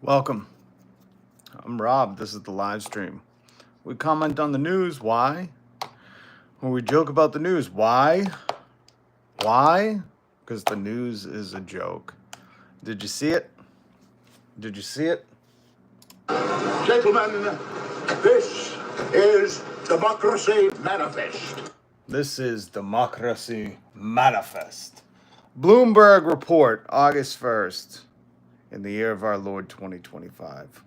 Welcome. I'm Rob. This is the live stream. We comment on the news. Why? When we joke about the news. Why? Why? Because the news is a joke. Did you see it? Did you see it? Gentlemen, this is Democracy Manifest. This is Democracy Manifest. Bloomberg report, August 1st, in the year of our Lord 2025.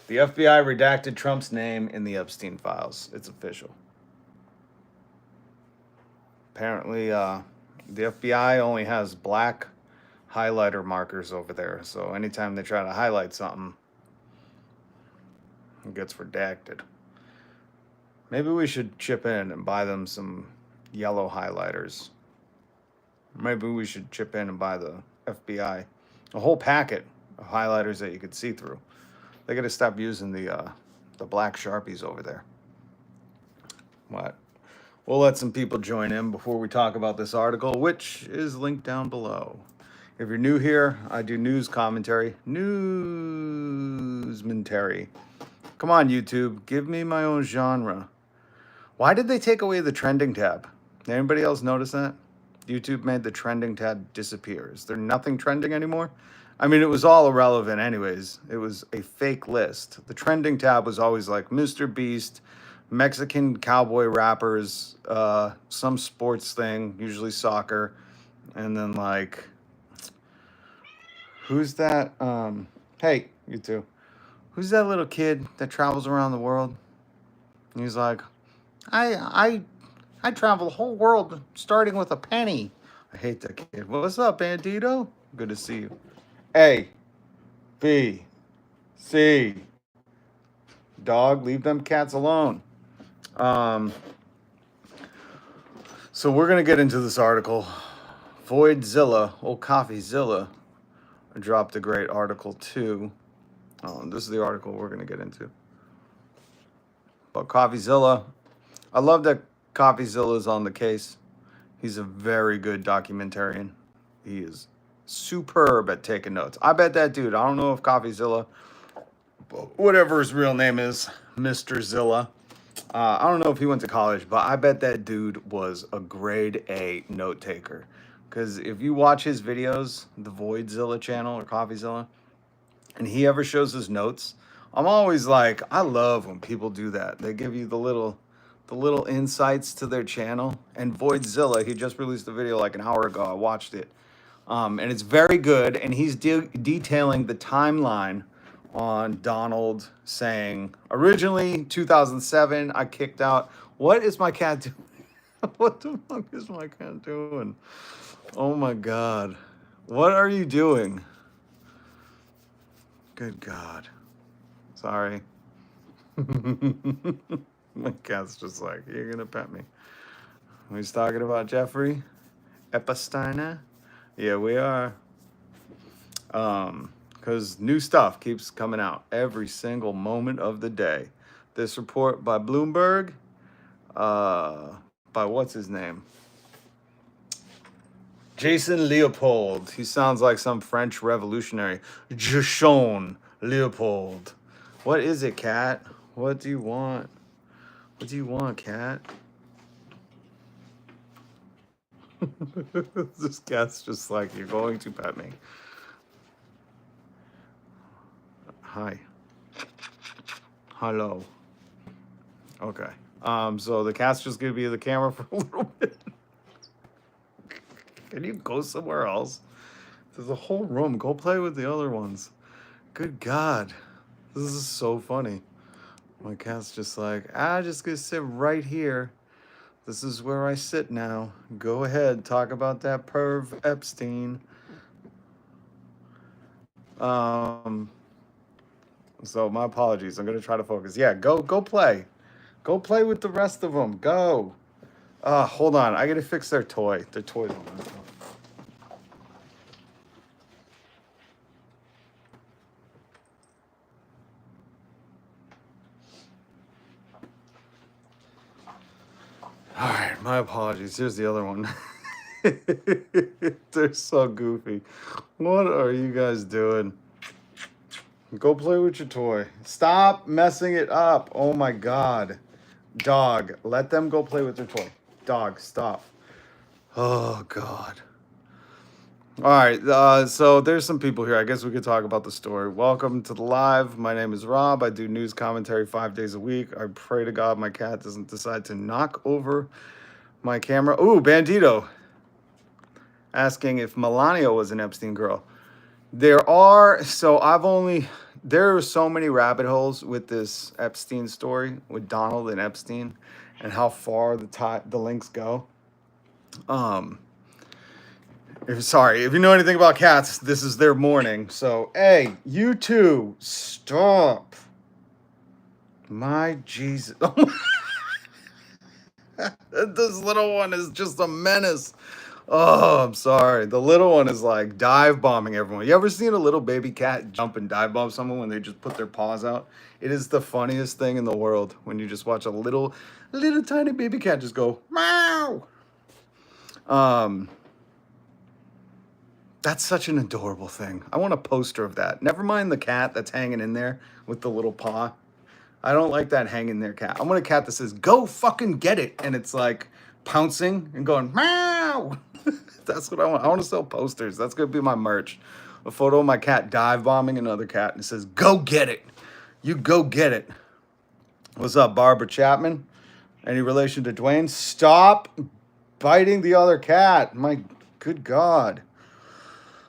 The FBI redacted Trump's name in the Epstein Files. It's official. Apparently, the FBI only has black highlighter markers over there. So anytime they try to highlight something, it gets redacted. Maybe we should chip in and buy them some yellow highlighters. Maybe we should chip in and buy the FBI a whole packet of highlighters that you could see through. They got to stop using the black Sharpies over there. What? We'll let some people join in before we talk about this article, which is linked down below. If you're new here, I do news commentary. Newsmentary. Come on, YouTube. Give me my own genre. Why did they take away the trending tab? Did anybody else notice that? YouTube made the trending tab disappear. Is there nothing trending anymore? I mean, it was all irrelevant anyways. It was a fake list. The trending tab was always like Mr. Beast, Mexican cowboy rappers, some sports thing, usually soccer, and then like, who's that? Hey, you two. Who's that little kid that travels around the world? And he's like, I travel the whole world starting with a penny. I hate that kid. What's up, Bandito? Good to see you. A, B, C. Dog, leave them cats alone. So we're going to get into this article. Voidzilla, old CoffeeZilla, dropped a great article too. This is the article we're going to get into. But CoffeeZilla, I love that CoffeeZilla is on the case. He's a very good documentarian. He is superb at taking notes. I bet that dude, I don't know if CoffeeZilla, whatever his real name is, Mr. Zilla, I don't know if he went to college, but I bet that dude was a grade A note taker. Because if you watch his videos, the Voidzilla channel or CoffeeZilla, and he ever shows his notes, I'm always like, I love when people do that. They give you the little insights to their channel. And Voidzilla, he just released a video like an hour ago. I watched it. And it's very good. And he's detailing the timeline on Donald saying, originally 2007, I kicked out. What is my cat doing? What the fuck is my cat doing? Oh my God. What are you doing? Good God. Sorry. My cat's just like, you're going to pet me. He's talking about Jeffrey Epstein. Yeah, we are. Because new stuff keeps coming out every single moment of the day. This report by Bloomberg, by what's his name? Jason Leopold. He sounds like some French revolutionary. Jason Leopold. What is it, cat? What do you want? What do you want, cat? This cat's just like, you're going to pet me. Hi. Hello. Okay. So the cat's just gonna be in the camera for a little bit. Can you go somewhere else? There's a whole room. Go play with the other ones. Good God. This is so funny. My cat's just like, just gonna sit right here. This is where I sit now. Go ahead, talk about that perv Epstein. So my apologies. I'm gonna try to focus. Yeah, go play. Go play with the rest of them. Go. Hold on. I gotta fix their toy. Their toy's on my phone. All right, my apologies. Here's the other one. They're so goofy. What are you guys doing? Go play with your toy. Stop messing it up. Oh my God. Dog, let them go play with their toy. Dog, stop. Oh God. All right, so there's some people here. I guess we could talk about the story. Welcome to the live. My name is Rob. I do news commentary 5 days a week. I pray to God my cat doesn't decide to knock over my camera. Ooh, Bandito asking if Melania was an Epstein girl. There are so many rabbit holes with this Epstein story with Donald and Epstein and how far the links go. If you know anything about cats, this is their morning. So, hey, you two, stop. My Jesus. This little one is just a menace. Oh, I'm sorry. The little one is like dive bombing everyone. You ever seen a little baby cat jump and dive bomb someone when they just put their paws out? It is the funniest thing in the world when you just watch a little tiny baby cat just go meow. That's such an adorable thing. I want a poster of that. Never mind the cat that's hanging in there with the little paw. I don't like that hanging there cat. I want a cat that says, go fucking get it. And it's like pouncing and going, meow. That's what I want. I want to sell posters. That's going to be my merch. A photo of my cat dive bombing another cat and it says, go get it. You go get it. What's up, Barbara Chapman? Any relation to Dwayne? Stop biting the other cat. My good God.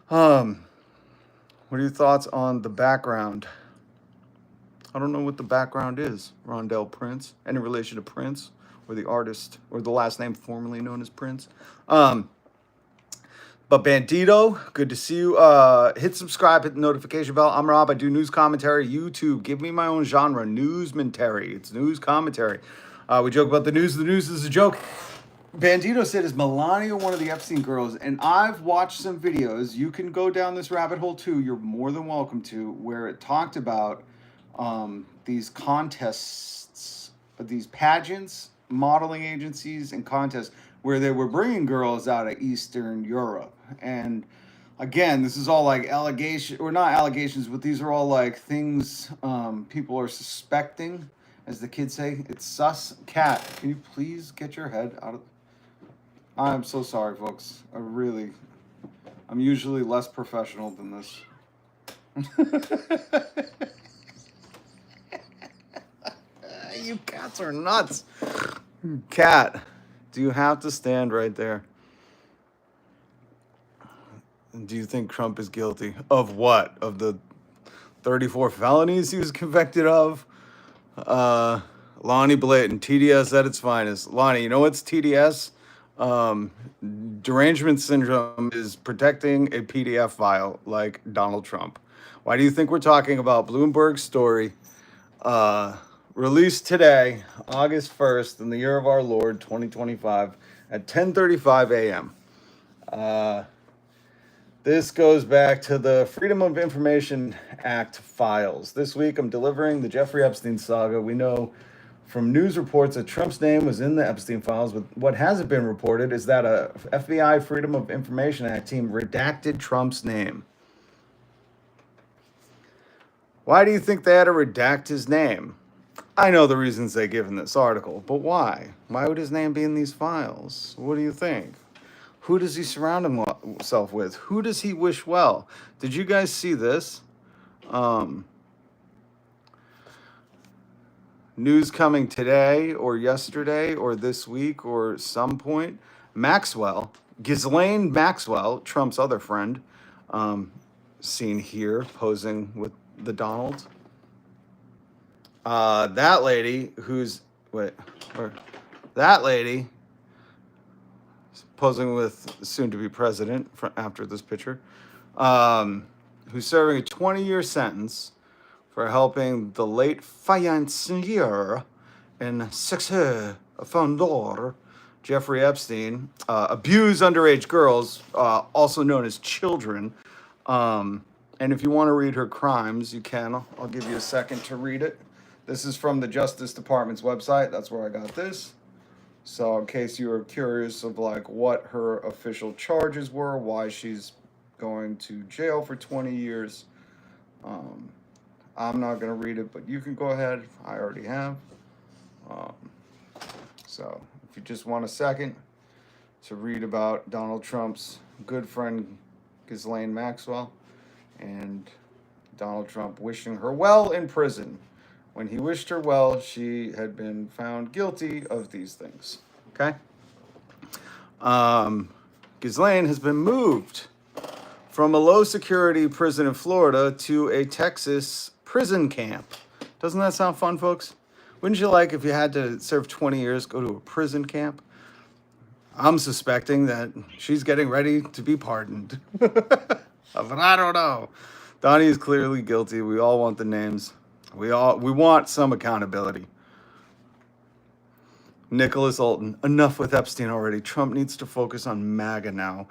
What are your thoughts on the background? I don't know what the background is. Rondell Prince. Any relation to Prince or the artist or the last name formerly known as Prince? But Bandito, good to see you. Hit subscribe, hit the notification bell. I'm Rob. I do news commentary. YouTube, give me my own genre, newsmentary. It's news commentary. We joke about the news. The news is a joke. Bandito said, is Melania one of the Epstein girls? And I've watched some videos. You can go down this rabbit hole too. You're more than welcome to, where it talked about these contests, these pageants, modeling agencies, and contests where they were bringing girls out of Eastern Europe. And again, this is all like allegations, or not allegations, but these are all like things people are suspecting, as the kids say. It's sus. Cat, can you please get your head out of... I'm so sorry, folks. I'm usually less professional than this. You cats are nuts. Cat, do you have to stand right there? Do you think Trump is guilty of what? Of the 34 felonies he was convicted of? Lonnie Blayton, TDS at its finest. Lonnie, you know what's TDS? Derangement syndrome is protecting a PDF file like Donald Trump. Why do you think we're talking about Bloomberg's story? Released today, August 1st, in the year of our Lord, 2025, at 10:35 a.m. This goes back to the Freedom of Information Act files. This week, I'm delivering the Jeffrey Epstein saga. We know from news reports that Trump's name was in the Epstein files, but what hasn't been reported is that a FBI Freedom of Information Act team redacted Trump's name. Why do you think they had to redact his name? I know the reasons they give in this article, but why? Why would his name be in these files? What do you think? Who does he surround himself with? Who does he wish well? Did you guys see this? News coming today or yesterday or this week or some point. Maxwell, Ghislaine Maxwell, Trump's other friend, seen here posing with the Donald. That lady posing with soon-to-be president after this picture, who's serving a 20-year sentence for helping the late financier and sex offender Jeffrey Epstein abuse underage girls, also known as children. And if you want to read her crimes, you can. I'll give you a second to read it. This is from the Justice Department's website. That's where I got this. So in case you were curious of like what her official charges were, why she's going to jail for 20 years, um, I'm not going to read it, but you can go ahead. I already have. Um, so if you just want a second to read about Donald Trump's good friend Ghislaine Maxwell and Donald Trump wishing her well in prison. When he wished her well, she had been found guilty of these things. Okay? Ghislaine has been moved from a low security prison in Florida to a Texas prison camp. Doesn't that sound fun, folks? Wouldn't you like, if you had to serve 20 years, go to a prison camp? I'm suspecting that she's getting ready to be pardoned. But I don't know. Donnie is clearly guilty. We all want the names. We want some accountability. Nicholas Olton, enough with Epstein already. Trump needs to focus on MAGA now.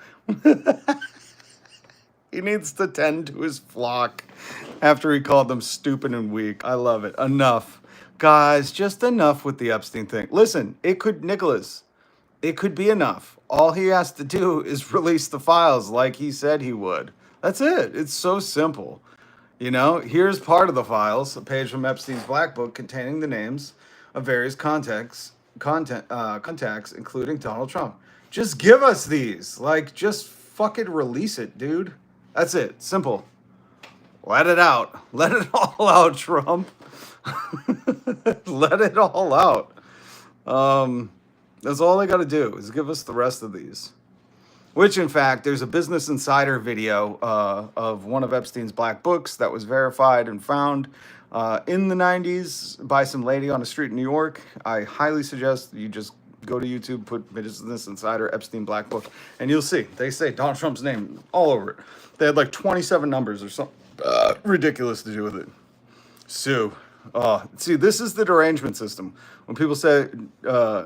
He needs to tend to his flock after he called them stupid and weak. I love it. Enough. Guys, just enough with the Epstein thing. Listen, Nicholas, it could be enough. All he has to do is release the files like he said he would. That's it. It's so simple. You know, here's part of the files, a page from Epstein's Black Book containing the names of various contacts, including Donald Trump. Just give us these. Like, just fucking release it, dude. That's it. Simple. Let it out. Let it all out, Trump. Let it all out. That's all they got to do is give us the rest of these. Which, in fact, there's a Business Insider video of one of Epstein's black books that was verified and found in the 90s by some lady on a street in New York. I highly suggest you just go to YouTube, put Business Insider Epstein Black Book, and you'll see. They say Donald Trump's name all over it. They had like 27 numbers or something ridiculous to do with it. Sue. See, this is the derangement system. When people say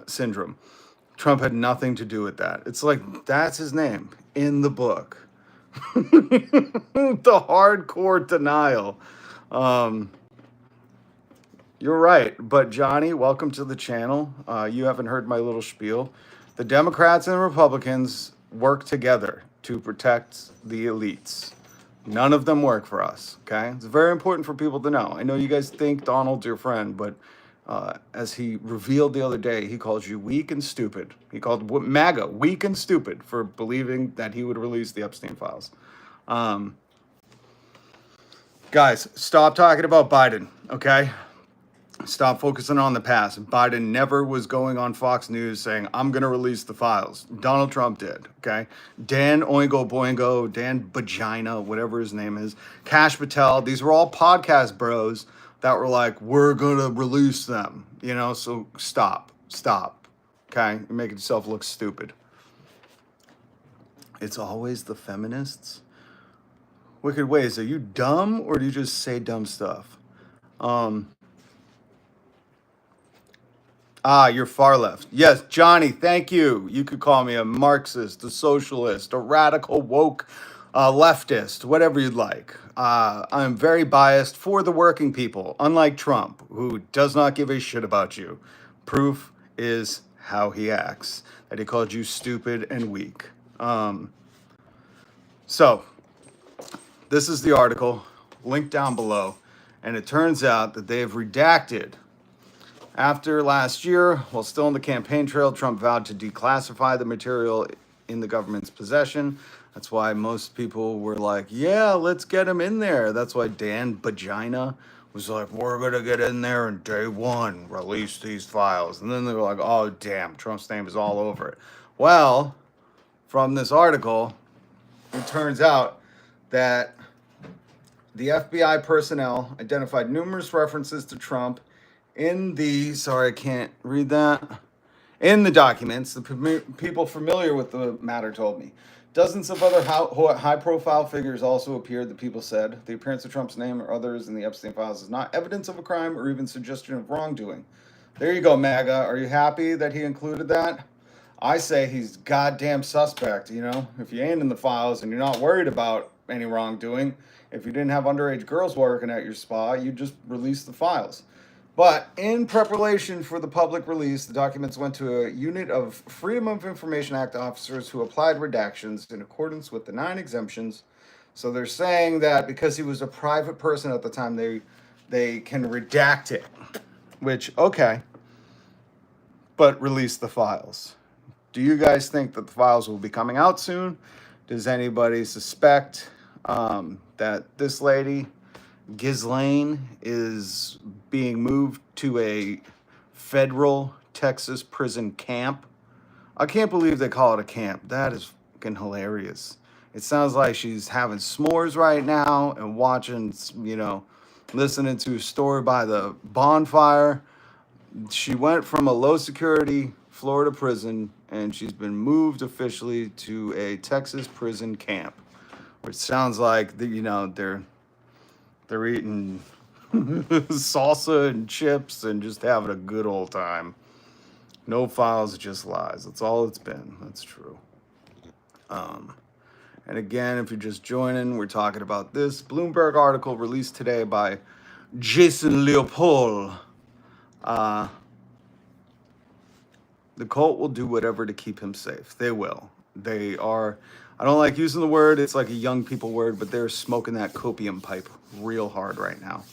syndrome, Trump had nothing to do with that. It's like, that's his name in the book. The hardcore denial. You're right. But Johnny, welcome to the channel. You haven't heard my little spiel. The Democrats and Republicans work together to protect the elites. None of them work for us, okay? It's very important for people to know. I know you guys think Donald's your friend, but as he revealed the other day, he calls you weak and stupid. He called MAGA weak and stupid for believing that he would release the Epstein Files. Guys, stop talking about Biden, okay? Stop focusing on the past. Biden never was going on Fox News saying, I'm going to release the files. Donald Trump did, okay? Dan Oingo Boingo, Dan Vagina, whatever his name is, Kash Patel, these were all podcast bros that were like, we're going to release them, you know? So stop, okay? You're making yourself look stupid. It's always the feminists. Wicked Ways, are you dumb or do you just say dumb stuff? You're far left. Yes, Johnny, thank you. You could call me a Marxist, a socialist, a radical woke leftist, whatever you'd like. I'm very biased for the working people, unlike Trump, who does not give a shit about you. Proof is how he acts, that he called you stupid and weak. So, this is the article, linked down below, and it turns out that they have redacted. After last year, while still on the campaign trail, Trump vowed to declassify the material in the government's possession. That's why most people were like, yeah, let's get him in there. That's why Dan Vagina was like, we're going to get in there and day one, release these files. And then they were like, oh, damn, Trump's name is all over it. Well, from this article, it turns out that the FBI personnel identified numerous references to Trump in the, sorry, I can't read that. In the documents, the people familiar with the matter told me. Dozens of other high-profile figures also appeared, the people said. The appearance of Trump's name or others in the Epstein Files is not evidence of a crime or even suggestion of wrongdoing. There you go, MAGA. Are you happy that he included that? I say he's goddamn suspect, you know? If you ain't in the files and you're not worried about any wrongdoing, if you didn't have underage girls working at your spa, you just release the files. But in preparation for the public release, the documents went to a unit of Freedom of Information Act officers who applied redactions in accordance with the 9 exemptions. So they're saying that because he was a private person at the time, they can redact it. Which, okay, but release the files. Do you guys think that the files will be coming out soon? Does anybody suspect that this lady, Ghislaine, is being moved to a federal Texas prison camp? I can't believe they call it a camp. That is fucking hilarious. It sounds like she's having s'mores right now and watching, listening to a story by the bonfire. She went from a low security Florida prison and she's been moved officially to a Texas prison camp, which sounds like they're eating salsa and chips and just having a good old time. No files, just lies. That's all it's been. That's true. And again, if you're just joining, we're talking about this Bloomberg article released today by Jason Leopold. The cult will do whatever to keep him safe. They will. They are, I don't like using the word, it's like a young people word, but they're smoking that copium pipe real hard right now.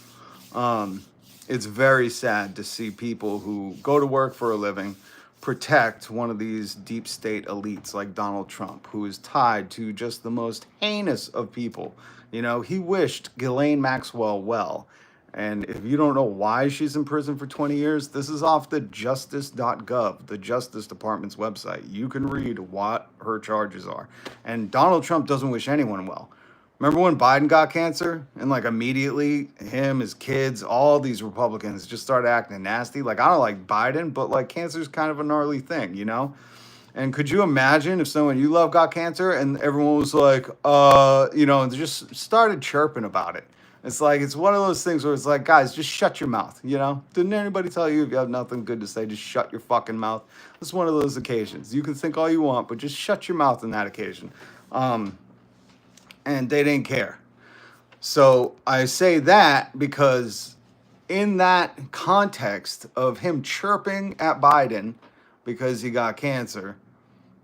It's very sad to see people who go to work for a living protect one of these deep state elites like Donald Trump, who is tied to just the most heinous of people. He wished Ghislaine Maxwell well. And if you don't know why she's in prison for 20 years, this is off the justice.gov, the Justice Department's website. You can read what her charges are. And Donald Trump doesn't wish anyone well. Remember when Biden got cancer? And immediately him, his kids, all these Republicans just started acting nasty. I don't like Biden, but cancer's kind of a gnarly thing, And could you imagine if someone you love got cancer and everyone was they just started chirping about it? It's it's one of those things where it's guys, just shut your mouth, Didn't anybody tell you if you have nothing good to say, just shut your fucking mouth? It's one of those occasions. You can think all you want, but just shut your mouth on that occasion. And they didn't care. So I say that because in that context of him chirping at Biden because he got cancer,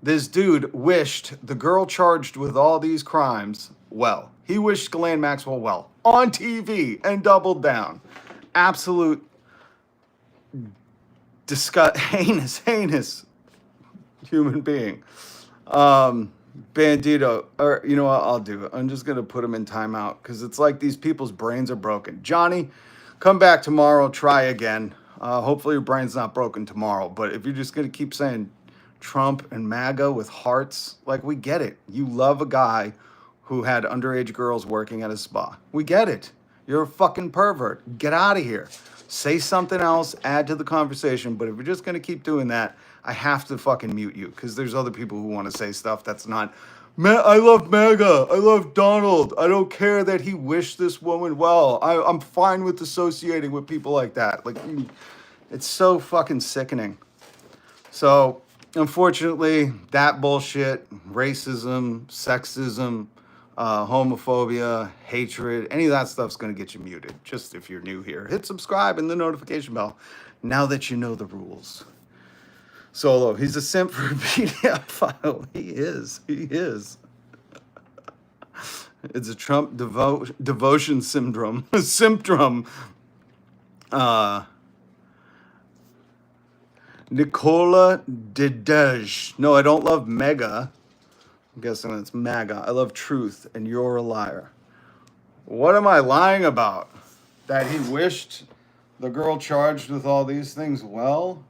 this dude wished the girl charged with all these crimes well. He wished Ghislaine Maxwell well on TV and doubled down. Absolute heinous human being. Bandito, or you know what, I'll do it. I'm just going to put him in timeout because it's like these people's brains are broken. Johnny, come back tomorrow, try again. Hopefully your brain's not broken tomorrow. But if you're just going to keep saying Trump and MAGA with hearts, we get it. You love a guy who had underage girls working at a spa. We get it. You're a fucking pervert. Get out of here. Say something else, add to the conversation. But if you're just going to keep doing that, I have to fucking mute you because there's other people who want to say stuff that's not, I love MAGA. I love Donald. I don't care that he wished this woman well. I'm fine with associating with people like that. It's so fucking sickening. So, unfortunately, that bullshit, racism, sexism, homophobia, hatred, any of that stuff's going to get you muted. Just if you're new here, hit subscribe and the notification bell now that you know the rules. Solo, he's a simp for a PDF file. He is. It's a Trump devotion syndrome. Symptom. Nicola de Doge. No, I don't love mega. I'm guessing it's MAGA. I love truth, and you're a liar. What am I lying about? That he wished the girl charged with all these things well?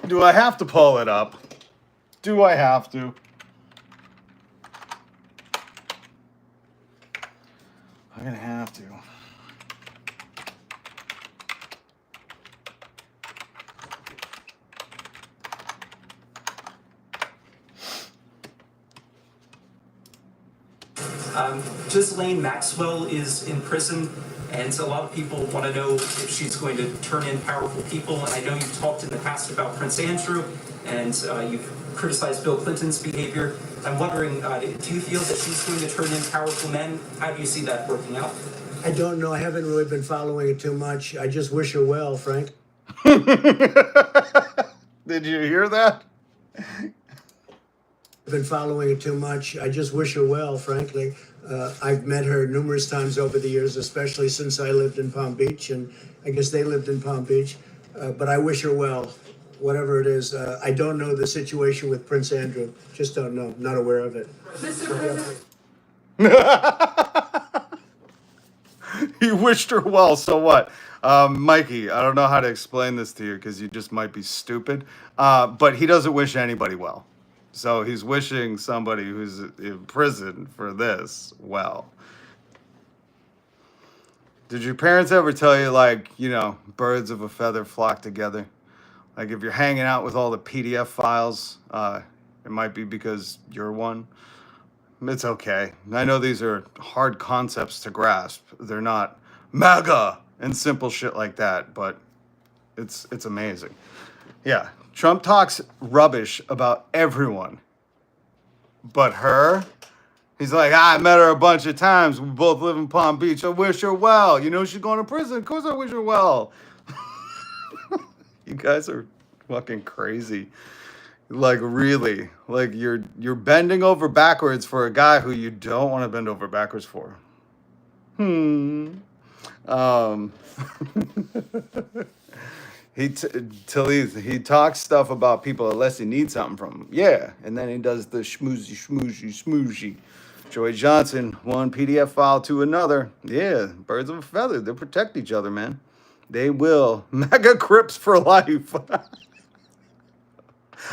Do I have to pull it up? Do I have to? I'm gonna have to. Ghislaine Maxwell is in prison, and a lot of people want to know if she's going to turn in powerful people. And I know you've talked in the past about Prince Andrew, and you've criticized Bill Clinton's behavior. I'm wondering, do you feel that she's going to turn in powerful men? How do you see that working out? I don't know. I haven't really been following it too much. I just wish her well, Frank. Did you hear that? Been following it too much. I just wish her well, frankly. I've met her numerous times over the years, especially since I lived in Palm Beach, and I guess they lived in Palm Beach. But I wish her well, whatever it is. I don't know the situation with Prince Andrew. Just don't know. Not aware of it. Mr. President. He wished her well, so what? Mikey, I don't know how to explain this to you because you just might be stupid. But he doesn't wish anybody well. So he's wishing somebody who's in prison for this well. Did your parents ever tell you, like, you know, birds of a feather flock together? Like, if you're hanging out with all the PDF files, it might be because you're one. It's okay. I know these are hard concepts to grasp. They're not MAGA and simple shit like that, but it's amazing. Yeah, Trump talks rubbish about everyone, but her. He's like, I met her a bunch of times. We both live in Palm Beach. I wish her well. You know, she's going to prison. Of course I wish her well. You guys are fucking crazy. Like, really, like you're bending over backwards for a guy who you don't want to bend over backwards for. He talks stuff about people unless he needs something from them. Yeah, and then he does the schmoozy. Joy Johnson, one PDF file to another. Yeah, birds of a feather. They protect each other, man. They will. Mega Crips for life.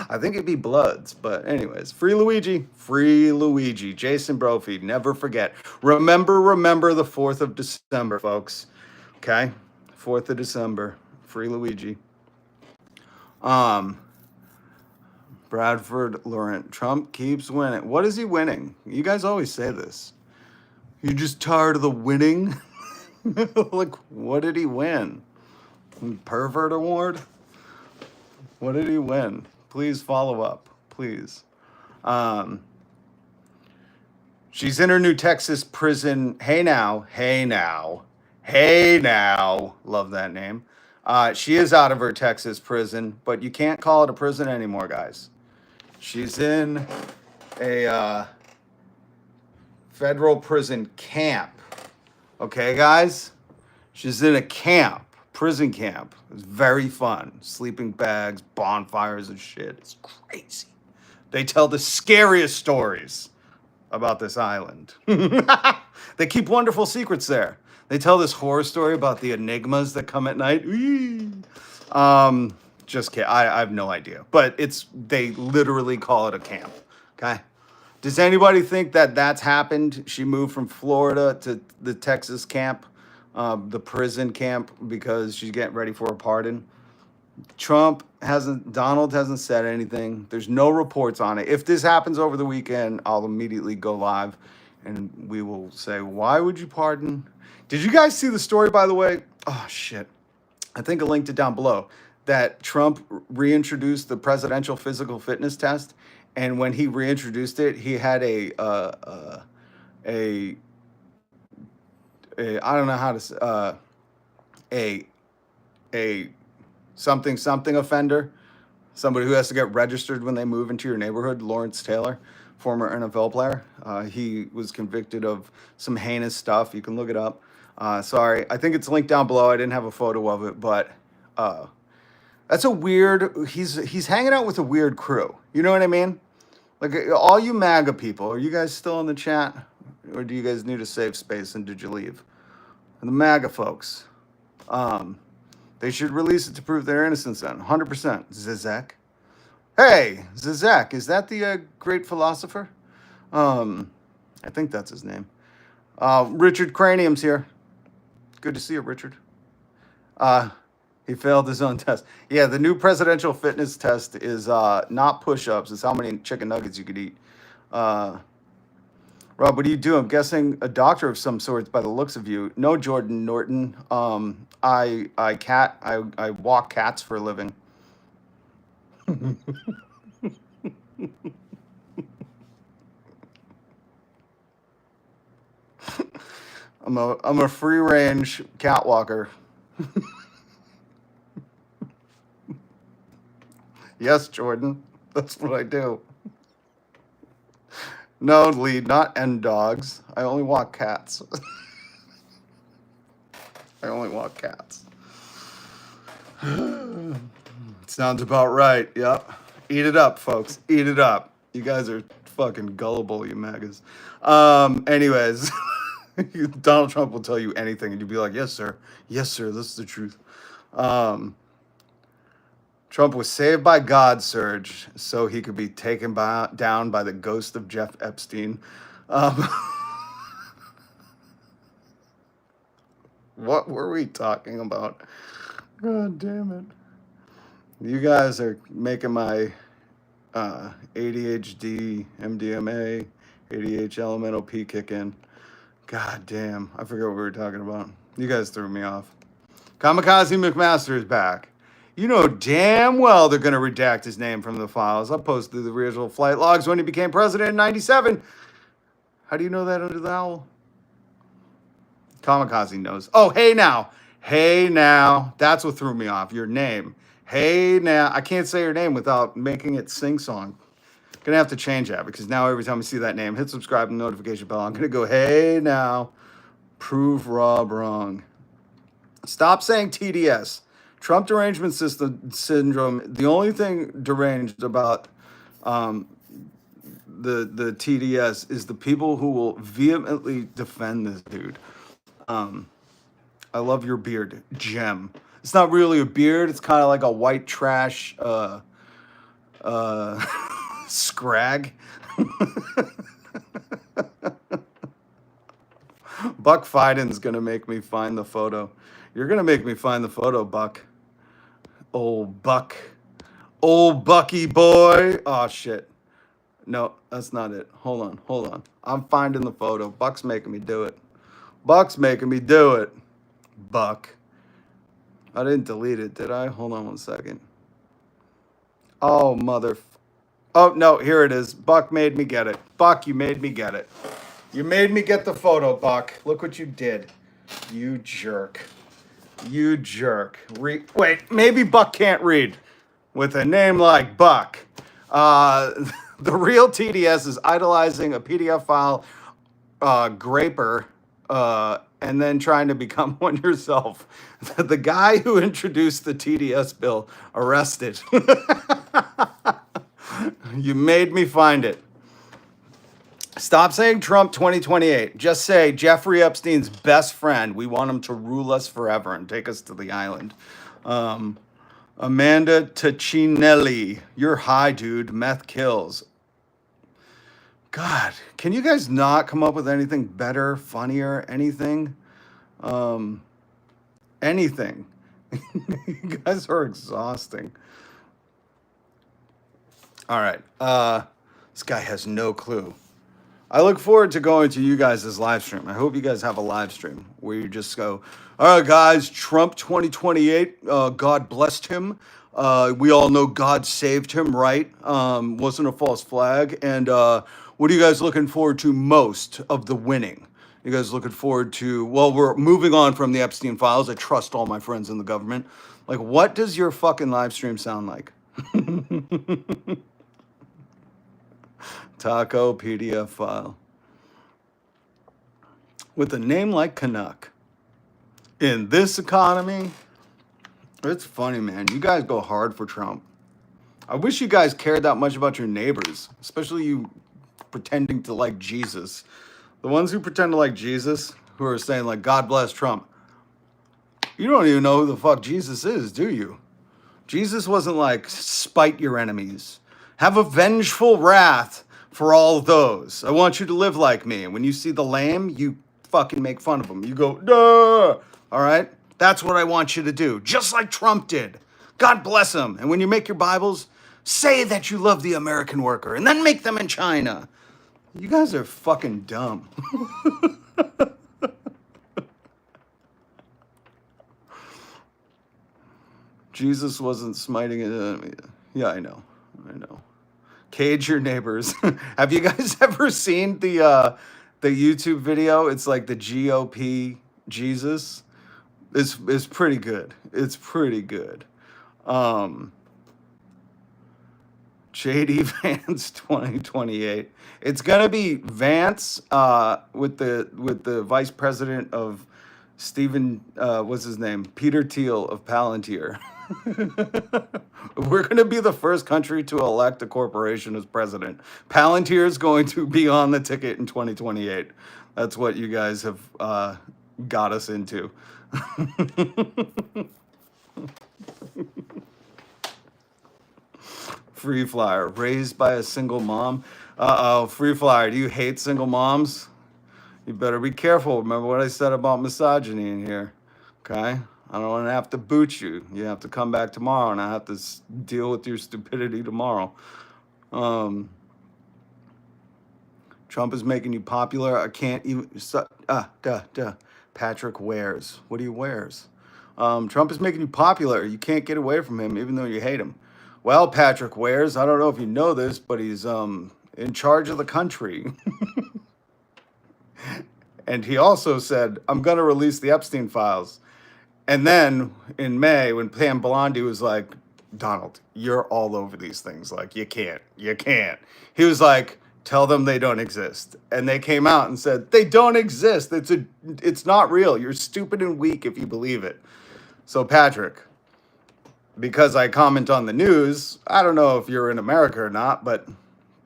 I think it'd be Bloods, but anyways, free Luigi, Jason Brophy, never forget. Remember the 4th of December, folks. Okay? 4th of December, free Luigi. Bradford Laurent, Trump keeps winning. What is he winning? You guys always say this. You're just tired of the winning? Like, what did he win? Pervert award? What did he win? Please follow up, please. She's in her new Texas prison. Hey now. Love that name. She is out of her Texas prison, but you can't call it a prison anymore, guys. She's in a federal prison camp. Okay, guys? She's in a camp. Prison camp. It's very fun. Sleeping bags, bonfires and shit. It's crazy. They tell the scariest stories about this island. They keep wonderful secrets there. They tell this horror story about the enigmas that come at night. Just kidding. I have no idea. But they literally call it a camp. Okay? Does anybody think that that's happened? She moved from Florida to the Texas camp. The prison camp, because she's getting ready for a pardon. Donald hasn't said anything. There's no reports on it. If this happens over the weekend, I'll immediately go live and we will say, why would you pardon? Did you guys see the story, by the way? Oh, shit. I think I linked it down below. That Trump reintroduced the presidential physical fitness test. And when he reintroduced it, he had a I don't know how to say, a something offender, somebody who has to get registered when they move into your neighborhood. Lawrence Taylor, former NFL player. He was convicted of some heinous stuff. You can look it up. Sorry, I think it's linked down below. I didn't have a photo of it, but that's a weird. He's hanging out with a weird crew. You know what I mean? Like, all you MAGA people, are you guys still in the chat? Or do you guys need a safe space and did you leave? And the MAGA folks, they should release it to prove their innocence then. 100%. Zizek. Hey, Zizek, is that the great philosopher? I think that's his name. Richard Cranium's here. Good to see you, Richard. He failed his own test. Yeah, the new presidential fitness test is not push-ups. It's how many chicken nuggets you could eat. Rob, what do you do? I'm guessing a doctor of some sorts by the looks of you. No, Jordan Norton. I walk cats for a living. I'm a free range catwalker. Yes, Jordan. That's what I do. No, lead, not end dogs. I only walk cats. I only walk cats. Sounds about right. Yep. Eat it up, folks. Eat it up. You guys are fucking gullible, you MAGAs. Anyways, Donald Trump will tell you anything, and you'll be like, yes, sir. Yes, sir. This is the truth. Trump was saved by God, Serge, so he could be taken down by the ghost of Jeff Epstein. What were we talking about? God damn it. You guys are making my ADHD, MDMA, ADH elemental P kick in. God damn. I forget what we were talking about. You guys threw me off. Kamikaze McMaster is back. You know damn well they're going to redact his name from the files. I posted the original flight logs when he became president in 97. How do you know that under the owl? Kamikaze knows. Oh, hey now. Hey now. That's what threw me off. Your name. Hey now. I can't say your name without making it sing song. Gonna have to change that because now every time I see that name, hit subscribe and notification bell. I'm gonna go, hey now. Prove Rob wrong. Stop saying TDS. Trump derangement syndrome. The only thing deranged about the TDS is the people who will vehemently defend this dude. I love your beard, Gem. It's not really a beard. It's kind of like a white trash scrag. Buck Fiden's gonna make me find the photo. You're gonna make me find the photo, Buck. Old Buck. Old Bucky boy. Oh, shit. No, that's not it. Hold on. I'm finding the photo. Buck's making me do it. Buck's making me do it. Buck. I didn't delete it, did I? Hold on 1 second. Oh, Oh, no, here it is. Buck made me get it. Buck, you made me get it. You made me get the photo, Buck. Look what you did. You jerk. You jerk. Wait, maybe Buck can't read with a name like Buck. The real TDS is idolizing a PDF file graper and then trying to become one yourself. The guy who introduced the TDS bill arrested. You made me find it. Stop saying Trump 2028. Just say Jeffrey Epstein's best friend. We want him to rule us forever and take us to the island. Amanda Ticcinelli. You're high, dude. Meth kills. God, can you guys not come up with anything better, funnier, anything? Anything. You guys are exhausting. All right. This guy has no clue. I look forward to going to you guys' live stream. I hope you guys have a live stream where you just go, all right, guys, Trump 2028, God blessed him. We all know God saved him, right? Wasn't a false flag. And what are you guys looking forward to most of the winning? You guys looking forward to, well, we're moving on from the Epstein Files. I trust all my friends in the government. Like, what does your fucking live stream sound like? Taco PDF file. With a name like Canuck. In this economy, it's funny, man. You guys go hard for Trump. I wish you guys cared that much about your neighbors, especially you pretending to like Jesus. The ones who pretend to like Jesus, who are saying like, God bless Trump. You don't even know who the fuck Jesus is, do you? Jesus wasn't like, spite your enemies. Have a vengeful wrath for all those. I want you to live like me. And when you see the lame, you fucking make fun of them. You go, duh. All right? That's what I want you to do. Just like Trump did. God bless him. And when you make your Bibles, say that you love the American worker and then make them in China. You guys are fucking dumb. Jesus wasn't smiting an enemy. Yeah, I know. Cage your neighbors. Have you guys ever seen the the YouTube video. It's like the GOP Jesus. It's pretty good. It's pretty good. JD Vance 2028. It's gonna be Vance with the vice president of Stephen what's his name? Peter Thiel of Palantir. We're gonna be the first country to elect a corporation as president. Palantir is going to be on the ticket in 2028. That's what you guys have got us into. Free Flyer, raised by a single mom. Free Flyer, do you hate single moms? You better be careful. Remember what I said about misogyny in here, okay? I don't want to have to boot you. You have to come back tomorrow, and I have to deal with your stupidity tomorrow. Trump is making you popular. I can't even... Patrick wears. What do you wears? Trump is making you popular. You can't get away from him, even though you hate him. Well, Patrick wears. I don't know if you know this, but he's in charge of the country. And he also said, I'm going to release the Epstein Files. And then in May, when Pam Bondi was like, Donald, you're all over these things. Like, you can't. He was like, tell them they don't exist. And they came out and said, they don't exist. It's not real. You're stupid and weak if you believe it. So Patrick, because I comment on the news, I don't know if you're in America or not, but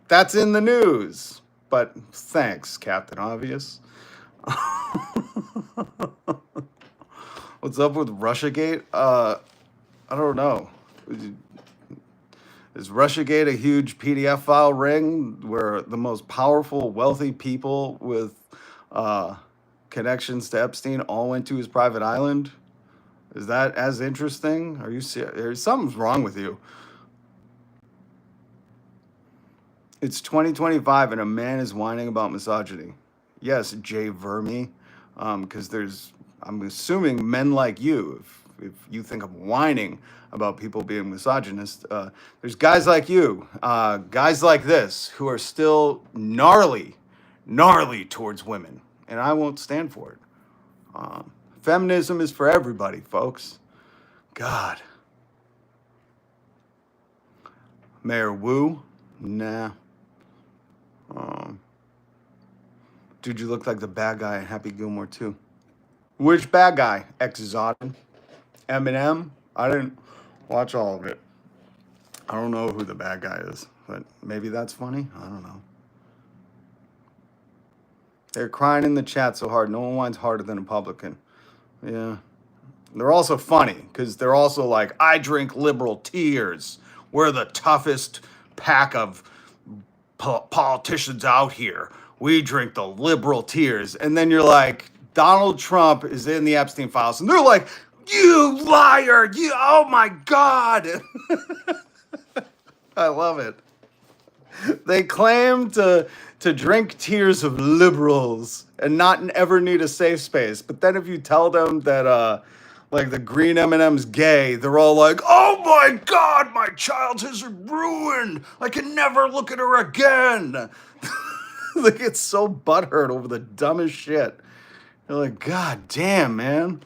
that's in the news. But thanks, Captain Obvious. What's up with Russiagate? I don't know. Is Russiagate a huge PDF file ring where the most powerful, wealthy people with connections to Epstein all went to his private island? Is that as interesting? Are you serious? Something's wrong with you. It's 2025 and a man is whining about misogyny. Yes, Jay Verme, because I'm assuming men like you, if you think I'm whining about people being misogynist, there's guys like you, guys like this, who are still gnarly towards women, and I won't stand for it. Feminism is for everybody, folks. God. Mayor Wu? Nah. Dude, you look like the bad guy in Happy Gilmore 2. Which bad guy? Exotic? Eminem? I didn't watch all of it. I don't know who the bad guy is, but maybe that's funny. I don't know. They're crying in the chat so hard. No one whines harder than a publican. Yeah. They're also funny because they're also like, I drink liberal tears. We're the toughest pack of politicians out here. We drink the liberal tears. And then you're like, Donald Trump is in the Epstein Files. And they're like, you liar. Oh my God. I love it. They claim to drink tears of liberals and not ever need a safe space. But then if you tell them that like the green M&M's gay, they're all like, oh my God, my childhood is ruined. I can never look at her again. They get so butthurt over the dumbest shit. They're like, God damn, man.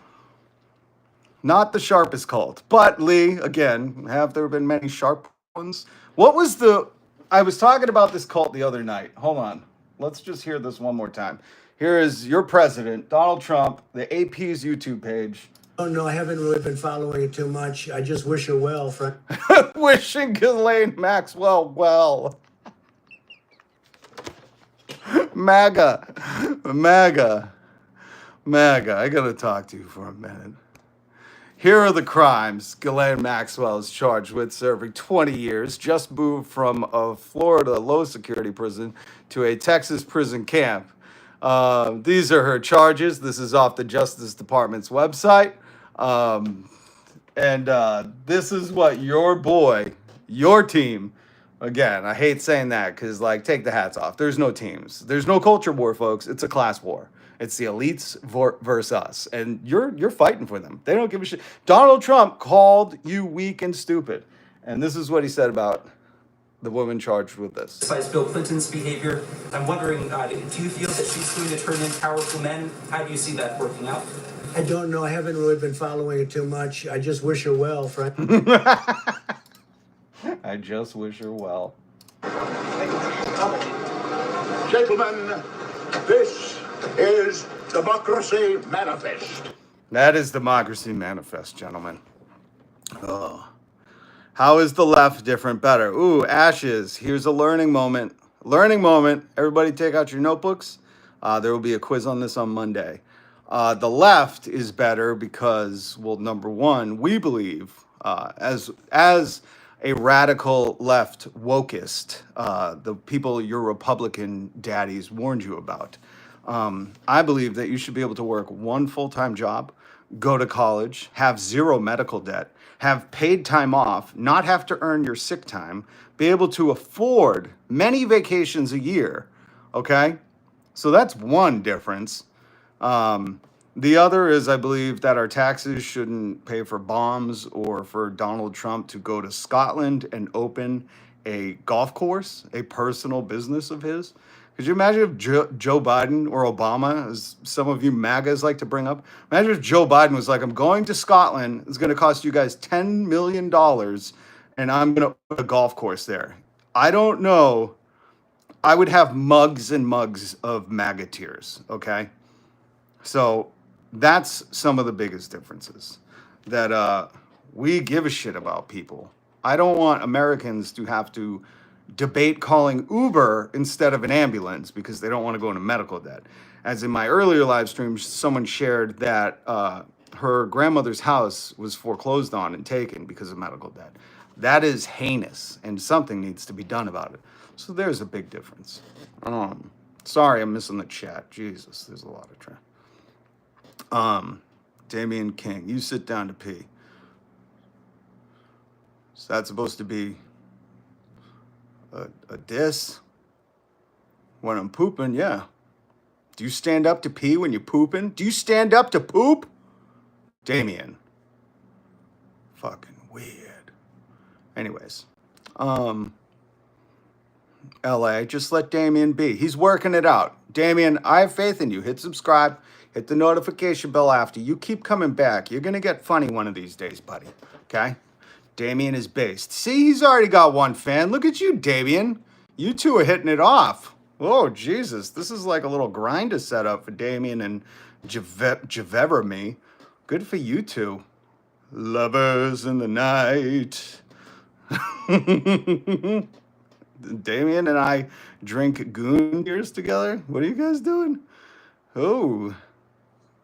Not the sharpest cult. But Lee, again, have there been many sharp ones? I was talking about this cult the other night. Hold on. Let's just hear this one more time. Here is your president, Donald Trump, the AP's YouTube page. Oh, no, I haven't really been following it too much. I just wish her well, Frank. Wishing Ghislaine Maxwell well. MAGA. I gotta talk to you for a minute. Here are the crimes Ghislaine Maxwell is charged with, serving 20 years, just moved from a Florida low-security prison to a Texas prison camp. These are her charges. This is off the Justice Department's website. This is what your team, again, I hate saying that because, like, take the hats off. There's no teams. There's no culture war, folks. It's a class war. It's the elites versus us. And you're fighting for them. They don't give a shit. Donald Trump called you weak and stupid. And this is what he said about the woman charged with this. Besides Bill Clinton's behavior, I'm wondering, do you feel that she's going to turn in powerful men? How do you see that working out? I don't know. I haven't really been following it too much. I just wish her well, Frank. I just wish her well. Gentlemen, this is Democracy Manifest. That is Democracy Manifest, gentlemen. Oh. How is the left different, better? Ooh, ashes. Here's a learning moment. Learning moment. Everybody take out your notebooks. There will be a quiz on this on Monday. The left is better because, well, number one, we believe, as a radical left wokist, the people your Republican daddies warned you about, I believe that you should be able to work one full-time job, go to college, have zero medical debt, have paid time off, not have to earn your sick time, be able to afford many vacations a year, okay? So that's one difference. The other is I believe that our taxes shouldn't pay for bombs or for Donald Trump to go to Scotland and open a golf course, a personal business of his. Could you imagine if Joe Biden or Obama, as some of you MAGAs like to bring up, imagine if Joe Biden was like, I'm going to Scotland, it's going to cost you guys $10 million, and I'm going to put a golf course there. I don't know. I would have mugs and mugs of MAGA tears, okay? So that's some of the biggest differences, that we give a shit about people. I don't want Americans to have to debate calling Uber instead of an ambulance because they don't want to go into medical debt. As in my earlier live stream, someone shared that her grandmother's house was foreclosed on and taken because of medical debt. That is heinous, and something needs to be done about it. So there's a big difference. Sorry, I'm missing the chat. Jesus, there's a lot of chat. Damian King, you sit down to pee. So that's supposed to be a diss? When I'm pooping, yeah. Do you stand up to pee when you're pooping? Do you stand up to poop? Damien. Fucking weird. Anyways. LA, just let Damien be. He's working it out. Damien, I have faith in you. Hit subscribe. Hit the notification bell after. You keep coming back. You're going to get funny one of these days, buddy. Okay? Damien is based. See, he's already got one fan. Look at you, Damien. You two are hitting it off. Oh, Jesus. This is like a little grinder setup for Damien and Javever. Good for you two. Lovers in the night. Damien and I drink goon beers together. What are you guys doing? Oh,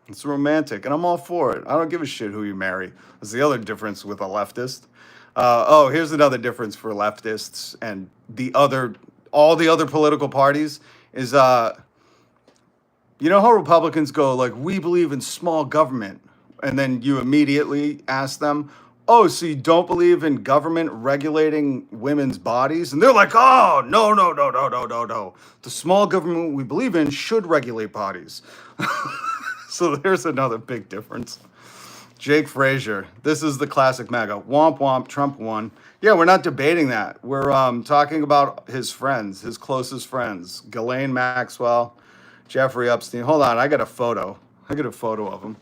it's romantic, and I'm all for it. I don't give a shit who you marry. That's the other difference with a leftist. Here's another difference for leftists and all the other political parties is, you know how Republicans go like, we believe in small government, and then you immediately ask them, oh, so you don't believe in government regulating women's bodies? And they're like, oh, no. The small government we believe in should regulate bodies. So there's another big difference. Jake Frazier, this is the classic MAGA. Womp womp, Trump won. Yeah, we're not debating that. We're talking about his friends, his closest friends. Ghislaine Maxwell, Jeffrey Epstein. Hold on, I got a photo. Of him.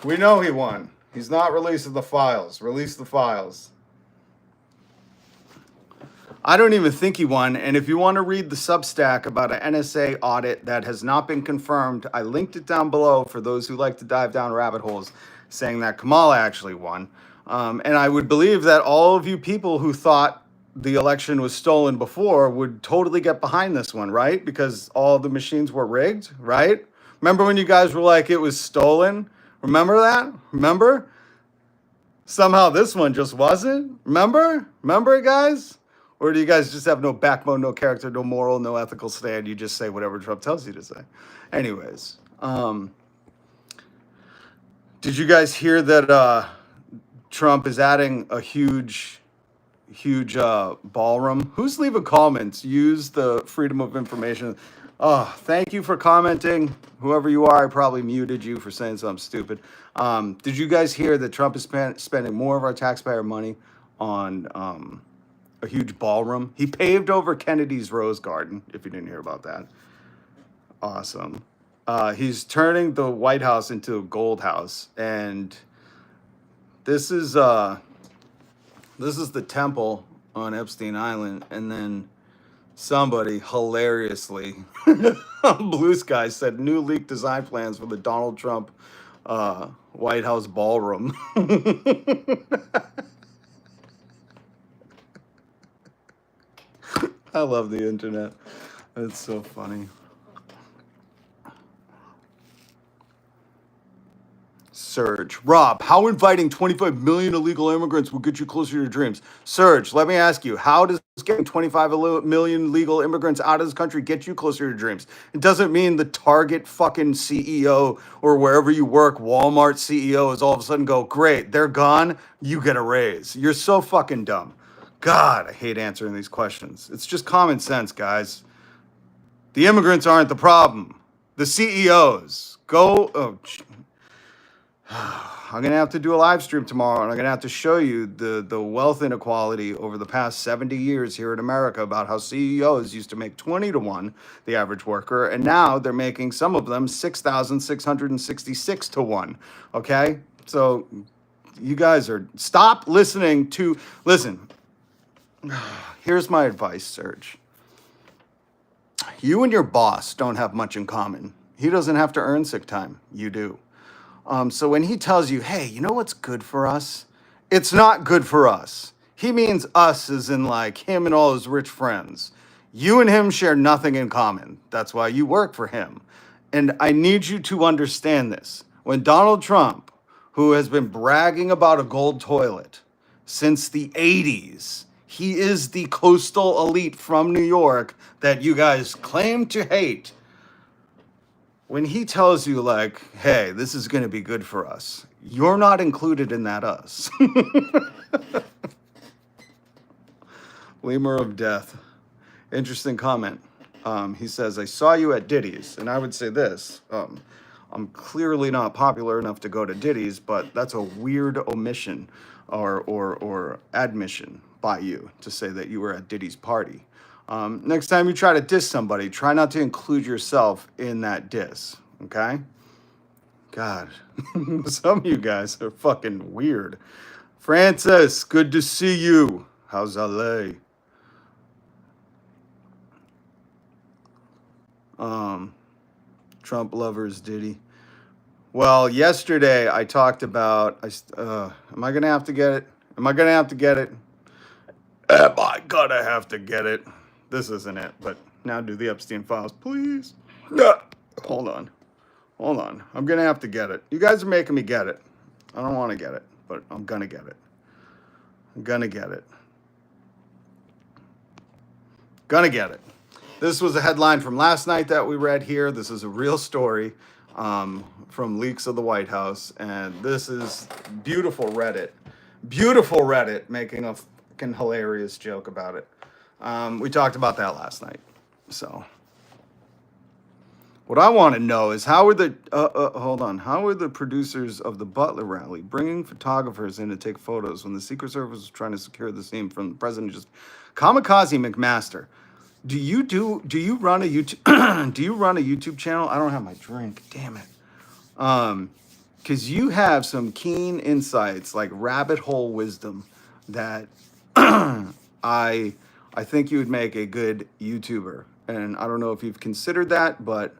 We know he won. He's not releasing the files. Release the files. I don't even think he won. And if you want to read the Substack about an NSA audit that has not been confirmed, I linked it down below for those who like to dive down rabbit holes, saying that Kamala actually won. And I would believe that all of you people who thought the election was stolen before would totally get behind this one, right? Because all the machines were rigged, right? Remember when you guys were like, it was stolen? Remember that? Remember? Somehow this one just wasn't? Remember it, guys? Or do you guys just have no backbone, no character, no moral, no ethical stand? You just say whatever Trump tells you to say. Anyways, did you guys hear that Trump is adding a huge ballroom? Who's leaving comments? Use the freedom of information. Oh, thank you for commenting. Whoever you are, I probably muted you for saying something stupid. Did you guys hear that Trump is spending more of our taxpayer money on a huge ballroom. He paved over Kennedy's Rose Garden, if you didn't hear about that. Awesome. He's turning the White House into a gold house, and this is the temple on Epstein Island, and then somebody hilariously on Blue Sky said new leaked design plans for the Donald Trump White House ballroom. I love the internet. It's so funny. Serge. Rob, how inviting 25 million illegal immigrants will get you closer to your dreams? Serge, let me ask you, how does getting 25 million legal immigrants out of this country get you closer to your dreams? It doesn't mean the Target fucking CEO or wherever you work, Walmart CEO is all of a sudden go, great, they're gone, you get a raise. You're so fucking dumb. God, I hate answering these questions. It's just common sense, guys. The immigrants aren't the problem. The CEOs. I'm going to have to do a live stream tomorrow, and I'm going to have to show you the wealth inequality over the past 70 years here in America about how CEOs used to make 20 to 1, the average worker, and now they're making, some of them, 6,666 to 1. Okay? So you guys stop listening to, listen, here's my advice, Serge. You and your boss don't have much in common. He doesn't have to earn sick time. You do. So when he tells you, hey, you know what's good for us? It's not good for us. He means us as in like him and all his rich friends. You and him share nothing in common. That's why you work for him. And I need you to understand this. When Donald Trump, who has been bragging about a gold toilet since the 80s, he is the coastal elite from New York that you guys claim to hate. When he tells you, like, hey, this is going to be good for us, you're not included in that us. Lemur of Death. Interesting comment. He says, I saw you at Diddy's. And I would say this. I'm clearly not popular enough to go to Diddy's, but that's a weird omission or admission by you to say that you were at Diddy's party. Next time you try to diss somebody, try not to include yourself in that diss, okay? God, some of you guys are fucking weird. Francis, good to see you. How's LA? Trump lovers, Diddy. Well, yesterday I talked about, am I going to have to get it? Am I going to have to get it? Am I going to have to get it? This isn't it, but now do the Epstein Files, please. Hold on. I'm going to have to get it. You guys are making me get it. I don't want to get it, but I'm going to get it. Gonna get it. This was a headline from last night that we read here. This is a real story from leaks of the White House. And this is beautiful Reddit making a fucking hilarious joke about it. We talked about that last night. So what I want to know is how are the producers of the Butler rally bringing photographers in to take photos when the Secret Service was trying to secure the scene from the president? Just Kamikaze McMaster. Do you run a YouTube do you run a YouTube channel? I don't have my drink. Damn it. Because you have some keen insights, like rabbit hole wisdom that I think you would make a good YouTuber. And I don't know if you've considered that, but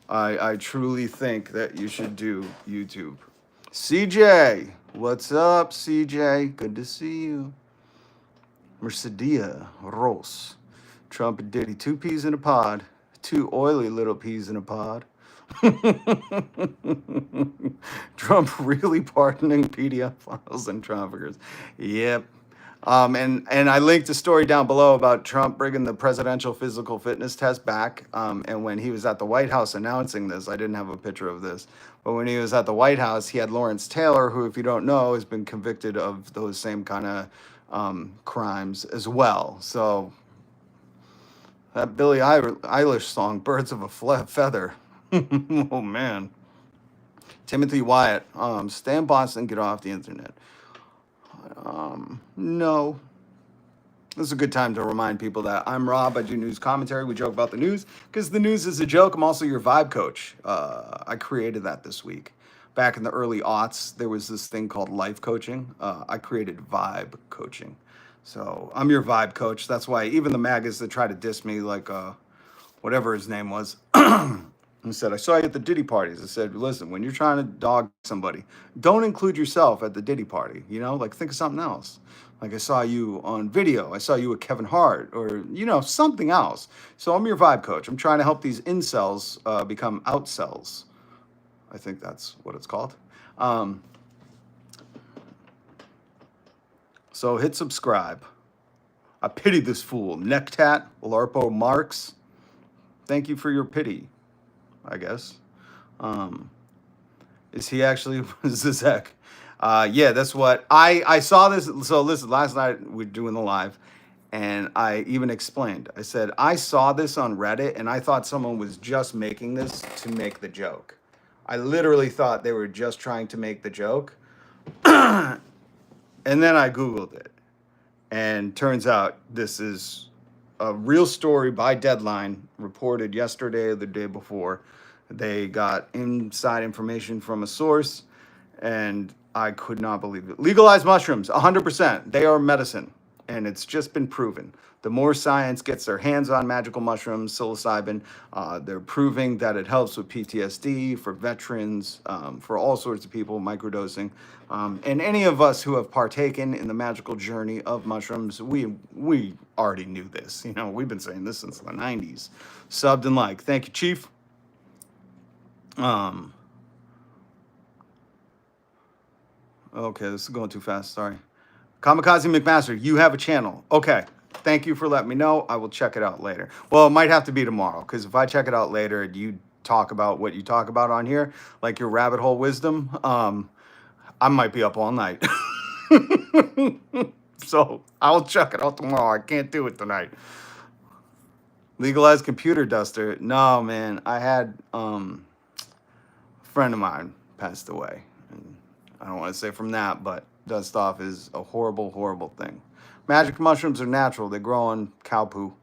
I truly think that you should do YouTube. CJ, what's up, CJ? Good to see you. Mercedia Rose. Trump and Diddy, 2 peas in a pod. 2 oily little peas in a pod. Trump really pardoning PDF files and traffickers. Yep. And I linked a story down below about Trump bringing the presidential physical fitness test back. And when he was at the White House announcing this, I didn't have a picture of this, but when he was at the White House, he had Lawrence Taylor, who, if you don't know, has been convicted of those same kind of crimes as well. So that Billie Eilish song, Birds of a Feather. Oh, man. Timothy Wyatt, stay in Boston, get off the internet. No. This is a good time to remind people that I'm Rob. I do news commentary. We joke about the news because the news is a joke. I'm also your vibe coach. I created that this week. Back in the early aughts, there was this thing called life coaching. I created vibe coaching. So I'm your vibe coach. That's why even the maggots that try to diss me, like whatever his name was, he said, I saw you at the Diddy parties. I said, listen, when you're trying to dog somebody, don't include yourself at the Diddy party. You know, like think of something else. Like I saw you on video. I saw you with Kevin Hart or, you know, something else. So I'm your vibe coach. I'm trying to help these incels become outcells. I think that's what it's called. So hit subscribe. I pity this fool. Necktat, Larpo Marks. Thank you for your pity, I guess. Is he actually, is this heck? Yeah, that's what, I saw this. So listen, last night we were doing the live and I even explained. I said, I saw this on Reddit and I thought someone was just making this to make the joke. I literally thought they were just trying to make the joke. And then I Googled it. And turns out this is a real story by Deadline, reported yesterday or the day before. They got inside information from a source, and I could not believe it. Legalize mushrooms, 100%. They are medicine, and it's just been proven. The more science gets their hands on magical mushrooms, psilocybin, they're proving that it helps with PTSD, for veterans, for all sorts of people, microdosing. And any of us who have partaken in the magical journey of mushrooms, we already knew this. You know, we've been saying this since the 90s. Subbed and like. Thank you, Chief. Okay, this is going too fast. Sorry. Kamikaze McMaster, you have a channel. Okay. Thank you for letting me know. I will check it out later. Well, it might have to be tomorrow, because if I check it out later and you talk about what you talk about on here, like your rabbit hole wisdom, I might be up all night. So I'll check it out tomorrow. I can't do it tonight. Legalized computer duster. No, man. I had a friend of mine passed away. And I don't want to say from that, but dust off is a horrible, horrible thing. Magic mushrooms are natural. They grow on cow poo.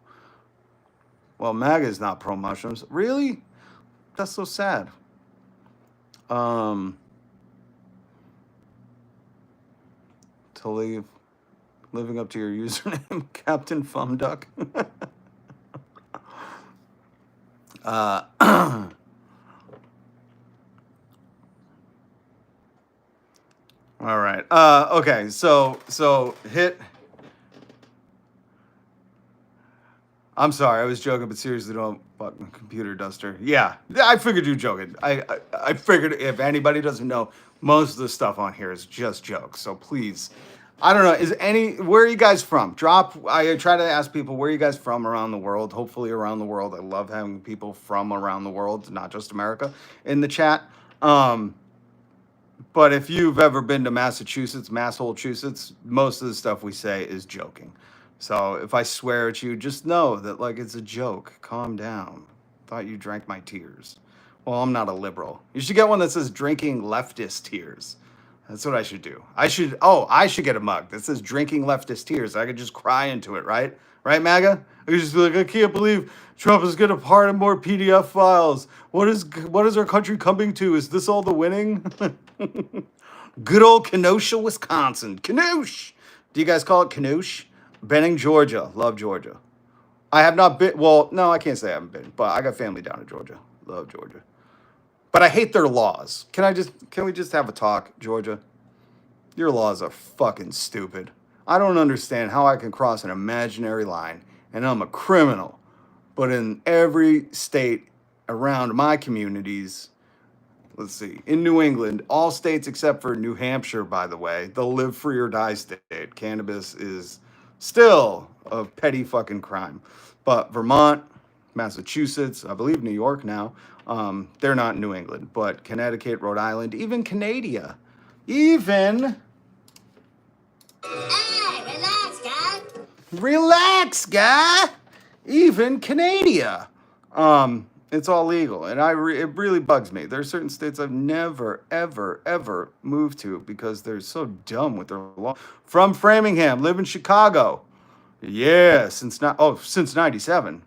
Well, MAGA is not pro mushrooms. Really? That's so sad. To leave, living up to your username, Captain Fumduck. All right. Okay. So hit. I'm sorry. I was joking, but seriously, don't fuck my computer duster. Yeah, I figured you were joking. I figured if anybody doesn't know, most of the stuff on here is just jokes. So please, I don't know. Where are you guys from? I try to ask people, where are you guys from around the world? Hopefully around the world. I love having people from around the world, not just America, in the chat. But if you've ever been to Massachusetts, most of the stuff we say is joking. So if I swear at you, just know that like it's a joke. Calm down. Thought you drank my tears. Well, I'm not a liberal. You should get one that says drinking leftist tears. That's what I should do. I should get a mug that says drinking leftist tears. I could just cry into it, right? Right, MAGA? I could just be like, I can't believe Trump is going to pardon more PDF files. What is our country coming to? Is this all the winning? Good old Kenosha, Wisconsin. Kenosha. Do you guys call it Kenosha? Benning, Georgia. Love Georgia. I have not been. Well, no, I can't say I haven't been, but I got family down in Georgia. Love Georgia. But I hate their laws. Can we just have a talk, Georgia? Your laws are fucking stupid. I don't understand how I can cross an imaginary line and I'm a criminal. But in every state around my communities, let's see, in New England, all states except for New Hampshire, by the way, the live free or die state. Cannabis is still a petty fucking crime. But Vermont, Massachusetts, I believe New York now, they're not New England, but Connecticut, Rhode Island, even Canada, even... Hey, relax, guy. Relax, guy. Even Canada. It's all legal, and it really bugs me. There are certain states I've never, ever, ever moved to because they're so dumb with their law. From Framingham, live in Chicago. Yeah, since '97.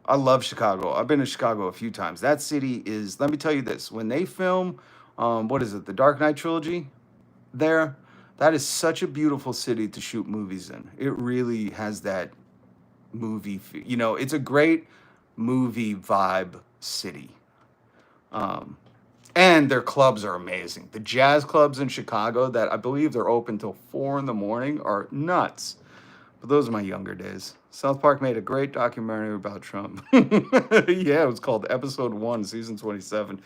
I love Chicago. I've been to Chicago a few times. That city is. Let me tell you this: when they film, what is it, the Dark Knight trilogy? There, that is such a beautiful city to shoot movies in. It really has that you know, it's a great movie vibe city. Um, and their clubs are amazing. The jazz clubs in Chicago that I believe they're open till 4 in the morning are nuts. But those are my younger days. South Park made a great documentary about Trump. Yeah, it was called Episode 1, Season 27.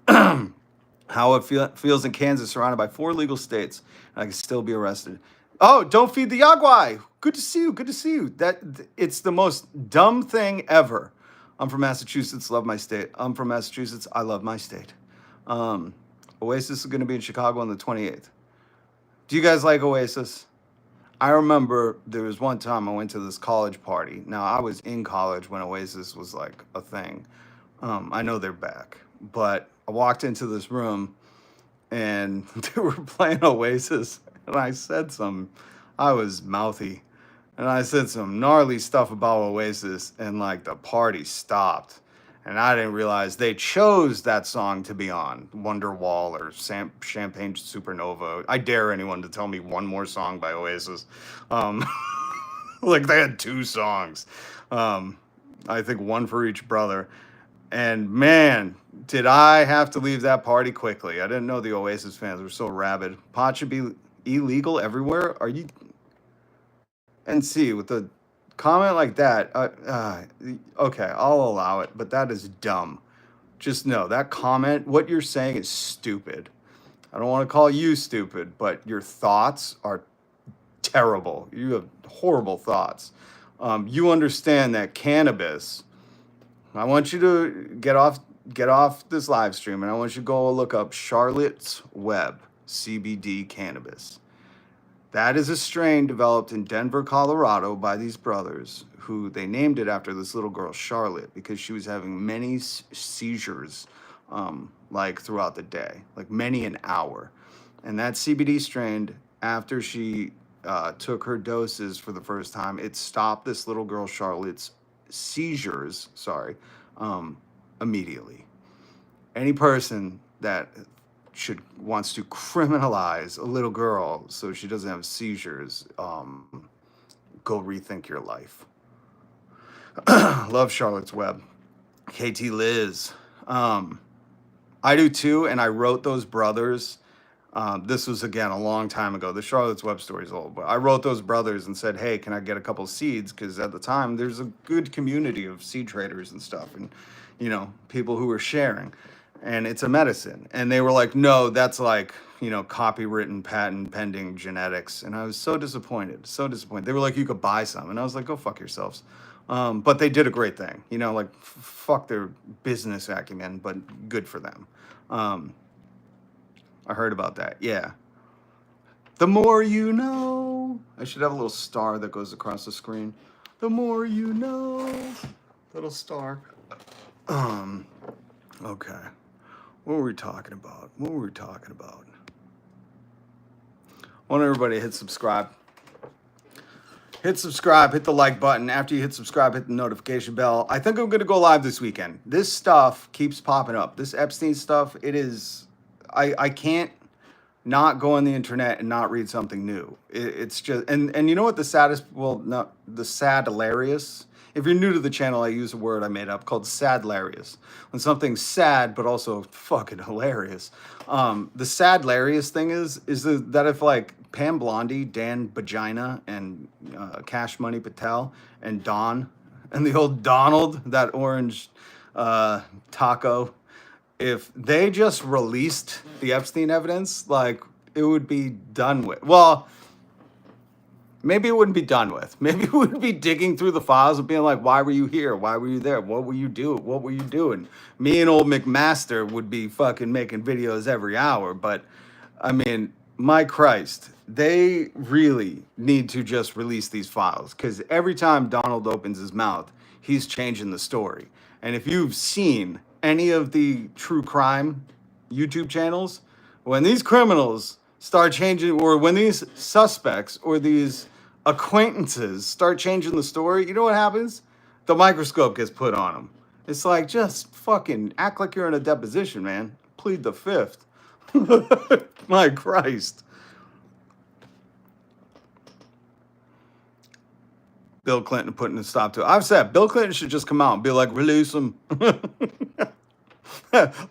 How it feels in Kansas, surrounded by 4 legal states, and I can still be arrested. Oh, don't feed the Yagwai. Good to see you. Good to see you. It's the most dumb thing ever. I'm from Massachusetts. Love my state. I'm from Massachusetts. I love my state. Um, Oasis is going to be in Chicago on the 28th. Do you guys like Oasis? I remember there was one time I went to this college party. Now, I was in college when Oasis was like a thing. I know they're back, but I walked into this room and they were playing Oasis, and I said some, I was mouthy, and I said some gnarly stuff about Oasis, and like the party stopped. And I didn't realize they chose that song to be on Wonderwall or Champagne Supernova. I dare anyone to tell me one more song by Oasis. Um, like they had 2 songs. I think one for each brother. And man, did I have to leave that party quickly. I didn't know the Oasis fans were so rabid. Pot should be illegal everywhere. Are you? And see, with a comment like that, okay, I'll allow it, but that is dumb. Just know that comment, what you're saying is stupid. I don't want to call you stupid, but your thoughts are terrible. You have horrible thoughts. You understand that cannabis. I want you to get off this live stream, and I want you to go look up Charlotte's Web CBD cannabis. That is a strain developed in Denver, Colorado by these brothers who they named it after this little girl, Charlotte, because she was having many seizures like throughout the day, like many an hour. And that CBD strain, after she took her doses for the first time, it stopped this little girl, Charlotte's seizures, immediately. Any person that wants to criminalize a little girl so she doesn't have seizures, go rethink your life. Love Charlotte's Web. KT Liz. I do too, and I wrote those brothers. This was, again, a long time ago. The Charlotte's Web story is old, but I wrote those brothers and said, hey, can I get a couple seeds? Because at the time, there's a good community of seed traders and stuff, and, you know, people who were sharing. And it's a medicine. And they were like, no, that's like, you know, copywritten, patent pending genetics. And I was so disappointed, so disappointed. They were like, you could buy some. And I was like, go fuck yourselves. But they did a great thing, you know, like fuck their business acumen, but good for them. I heard about that. Yeah. The more you know. I should have a little star that goes across the screen. The more you know. Little star. Okay. What were we talking about? I want everybody to hit subscribe. Hit subscribe, hit the like button. After you hit subscribe, hit the notification bell. I think I'm going to go live this weekend. This stuff keeps popping up. This Epstein stuff, it is... I can't not go on the internet and not read something new. It's just... And you know what the saddest... Well, not the sad hilarious... If you're new to the channel, I use a word I made up called sad-larious. When something's sad, but also fucking hilarious. The sad-larious thing is that if like Pam Blondie, Dan Vagina, and Cash Money Patel, and Don, and the old Donald, that orange taco, if they just released the Epstein evidence, like it would be done with. Well, maybe it wouldn't be done with. Maybe we would be digging through the files and being like, why were you here? Why were you there? What were you doing? What were you doing? Me and old McMaster would be fucking making videos every hour. But, I mean, my Christ, they really need to just release these files. Because every time Donald opens his mouth, he's changing the story. And if you've seen any of the true crime YouTube channels, when these criminals start changing, or when these suspects or these acquaintances start changing the story, you know what happens? The microscope gets put on them. It's like, just fucking act like you're in a deposition, man. Plead the fifth. My Christ. Bill Clinton putting a stop to it. I've said Bill Clinton should just come out and be like, release him.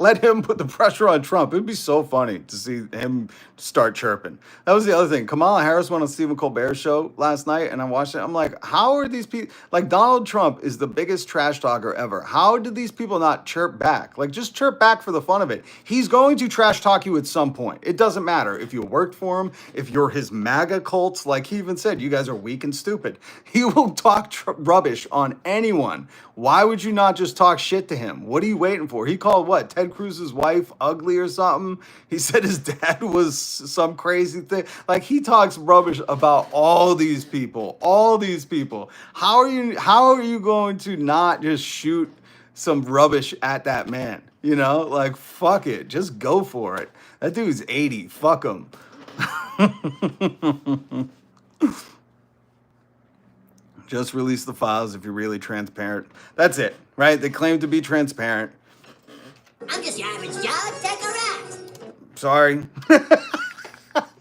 Let him put the pressure on Trump. It'd be so funny to see him start chirping. That was the other thing. Kamala Harris went on Stephen Colbert's show last night, and I watched it. I'm like, how are these people? Like, Donald Trump is the biggest trash talker ever. How did these people not chirp back? Like, just chirp back for the fun of it. He's going to trash talk you at some point. It doesn't matter if you worked for him, if you're his MAGA cult. Like he even said, you guys are weak and stupid. He will talk rubbish on anyone. Why would you not just talk shit to him? What are you waiting for? He called what? Ted Cruz's wife ugly or something? He said his dad was some crazy thing. Like, he talks rubbish about all these people. All these people. How are you going to not just shoot some rubbish at that man? You know, like, fuck it. Just go for it. That dude's 80. Fuck him. Just release the files if you're really transparent. That's it, right? They claim to be transparent. I'm just your average Joe. Take a rest. Sorry.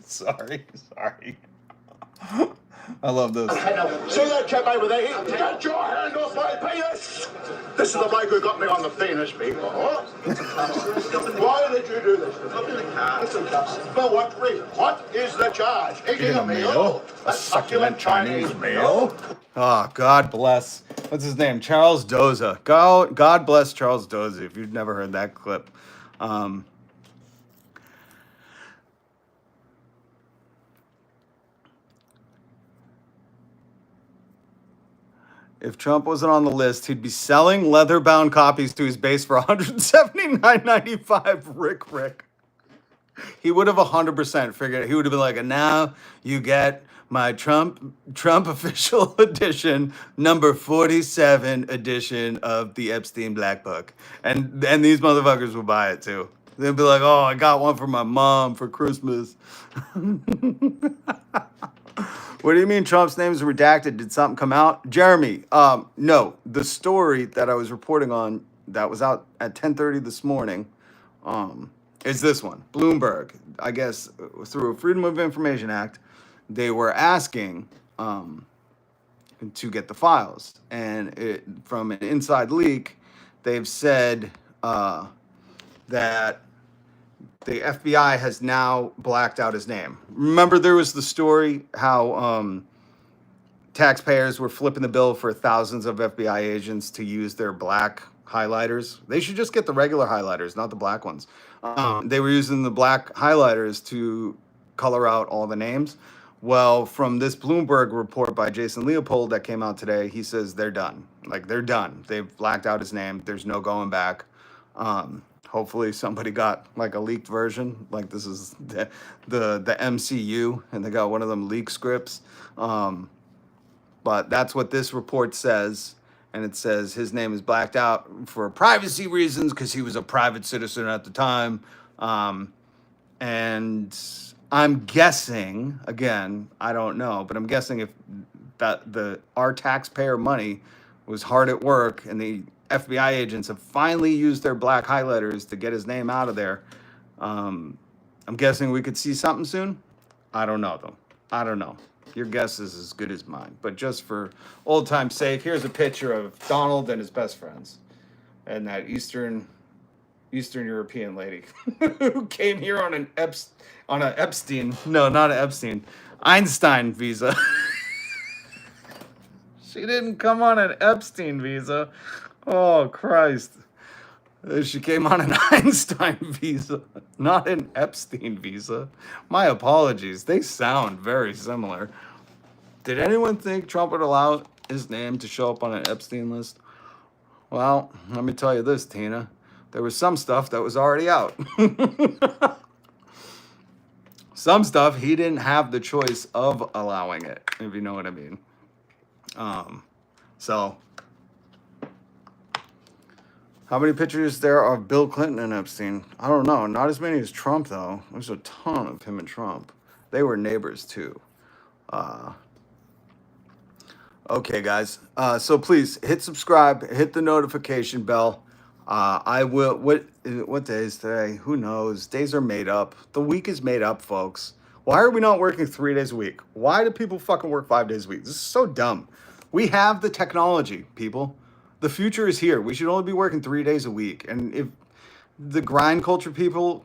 sorry. I love this. See that chap over there? Get your hand off my penis! This is the bloke who got me on the penis before. Why did you do this? For what reason? What is the charge? Eating a meal? A succulent Chinese meal? Oh, God bless. What's his name? Charles Doza. God bless Charles Doza, if you've never heard that clip. If Trump wasn't on the list, he'd be selling leather-bound copies to his base for $179.95. Rick. He would have 100% figured it. He would have been like, and now you get my Trump official edition, number 47 edition of the Epstein Black Book. And these motherfuckers would buy it too. They'd be like, oh, I got one for my mom for Christmas. What do you mean Trump's name is redacted? Did something come out? Jeremy, no. The story that I was reporting on that was out at 10:30 this morning is this one. Bloomberg, I guess, through a Freedom of Information Act, they were asking to get the files. And from an inside leak, they've said that the FBI has now blacked out his name. Remember, there was the story how taxpayers were flipping the bill for thousands of FBI agents to use their black highlighters. They should just get the regular highlighters, not the black ones. They were using the black highlighters to color out all the names. Well, from this Bloomberg report by Jason Leopold that came out today, he says they're done. Like, they're done. They've blacked out his name. There's no going back. Hopefully somebody got like a leaked version. Like, this is the MCU, and they got one of them leak scripts. But that's what this report says. And it says his name is blacked out for privacy reasons because he was a private citizen at the time. And I'm guessing, again, I don't know, but I'm guessing if that our taxpayer money was hard at work and the FBI agents have finally used their black highlighters to get his name out of there. I'm guessing we could see something soon. I don't know, though. I don't know. Your guess is as good as mine. But just for old time's sake, here's a picture of Donald and his best friends and that Eastern European lady who came here on an Epstein. No, not an Epstein. Einstein visa. She didn't come on an Epstein visa. Oh, Christ. She came on an Einstein visa, not an Epstein visa. My apologies. They sound very similar. Did anyone think Trump would allow his name to show up on an Epstein list? Well, let me tell you this, Tina. There was some stuff that was already out. Some stuff he didn't have the choice of allowing it, if you know what I mean. So... how many pictures there are of Bill Clinton and Epstein? I don't know. Not as many as Trump, though. There's a ton of him and Trump. They were neighbors, too. Okay, guys. So please hit subscribe, hit the notification bell. I will. What day is today? Who knows? Days are made up. The week is made up, folks. Why are we not working 3 days a week? Why do people fucking work 5 days a week? This is so dumb. We have the technology, people. The future is here. We should only be working 3 days a week. And if the grind culture people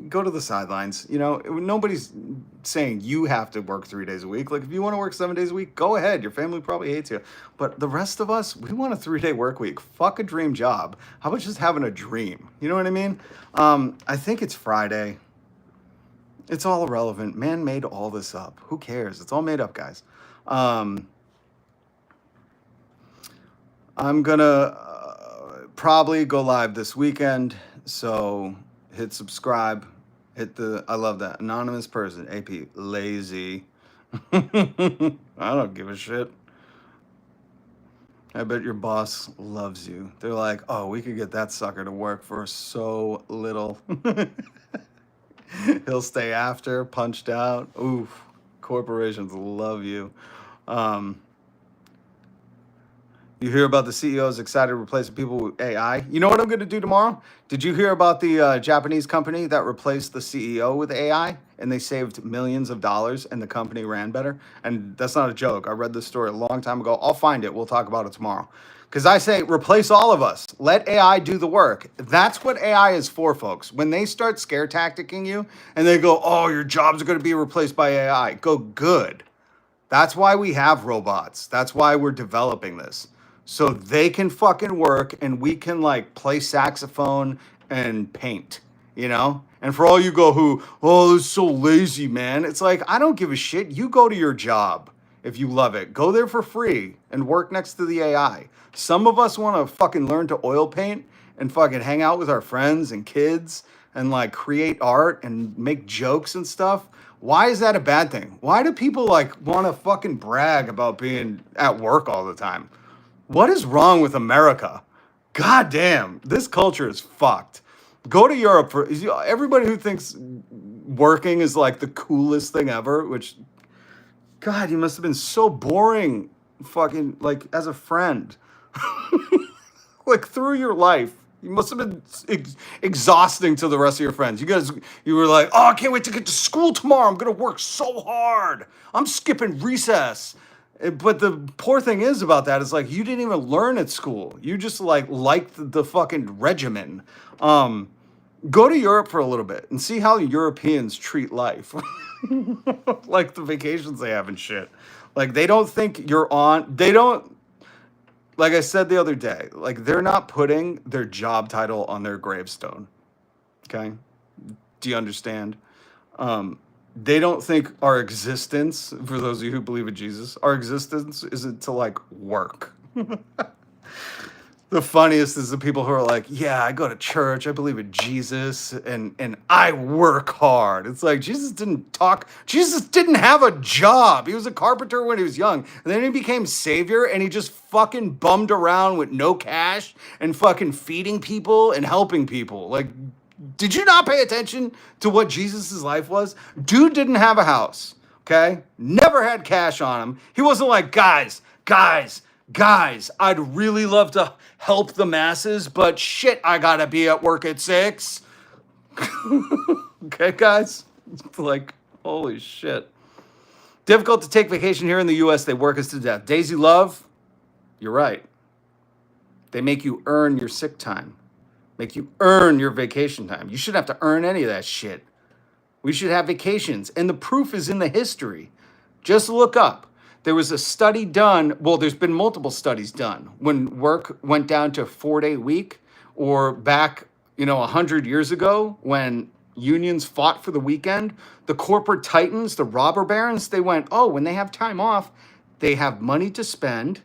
go to the sidelines. You know, nobody's saying you have to work 3 days a week. Like, if you want to work 7 days a week, go ahead. Your family probably hates you. But the rest of us, we want a 3 day work week. Fuck a dream job. How about just having a dream? You know what I mean? I think it's Friday. It's all irrelevant. Man made all this up. Who cares? It's all made up, guys. I'm gonna probably go live this weekend, so hit subscribe, hit the, I love that, anonymous person, AP, lazy. I don't give a shit. I bet your boss loves you. They're like, oh, we could get that sucker to work for so little. He'll stay after, punched out. Oof, corporations love you. You hear about the CEOs excited to replace people with AI. You know what I'm going to do tomorrow? Did you hear about the Japanese company that replaced the CEO with AI and they saved millions of dollars and the company ran better? And that's not a joke. I read this story a long time ago. I'll find it. We'll talk about it tomorrow. Because I say replace all of us. Let AI do the work. That's what AI is for, folks. When they start scare tacticking you and they go, oh, your jobs are going to be replaced by AI, go good. That's why we have robots. That's why we're developing this. So they can fucking work and we can like play saxophone and paint, you know? And for all you go who, oh, this is so lazy, man. It's like, I don't give a shit. You go to your job if you love it. Go there for free and work next to the AI. Some of us want to fucking learn to oil paint and fucking hang out with our friends and kids and like create art and make jokes and stuff. Why is that a bad thing? Why do people like want to fucking brag about being at work all the time? What is wrong with America? God damn, this culture is fucked. Go to Europe for everybody who thinks working is like the coolest thing ever, which, God, you must have been so boring fucking like as a friend. Like through your life. You must have been exhausting to the rest of your friends. You were like, oh, I can't wait to get to school tomorrow. I'm going to work so hard. I'm skipping recess. But the poor thing is about that is like, you didn't even learn at school. You just liked the fucking regimen. Go to Europe for a little bit and see how Europeans treat life. Like the vacations they have and shit. Like they don't think they don't, like I said the other day, like they're not putting their job title on their gravestone. Okay? Do you understand? They don't think our existence, for those of you who believe in Jesus, our existence isn't to like work. The funniest is the people who are like, yeah, I go to church, I believe in Jesus, and I work hard. It's like Jesus didn't have a job. He was a carpenter when he was young. And then he became savior and he just fucking bummed around with no cash and fucking feeding people and helping people. Like, did you not pay attention to what Jesus' life was? Dude didn't have a house, okay? Never had cash on him. He wasn't like, guys, I'd really love to help the masses, but shit, I gotta be at work at 6. Okay, guys? Like, holy shit. Difficult to take vacation here in the US. They work us to death. Days you love, you're right. They make you earn your sick time. Make you earn your vacation time. You shouldn't have to earn any of that shit. We should have vacations. And the proof is in the history. Just look up. There was a study done. Well, there's been multiple studies done when work went down to a 4-day week, or back, 100 years ago when unions fought for the weekend. The corporate titans, the robber barons, they went, oh, when they have time off, they have money to spend.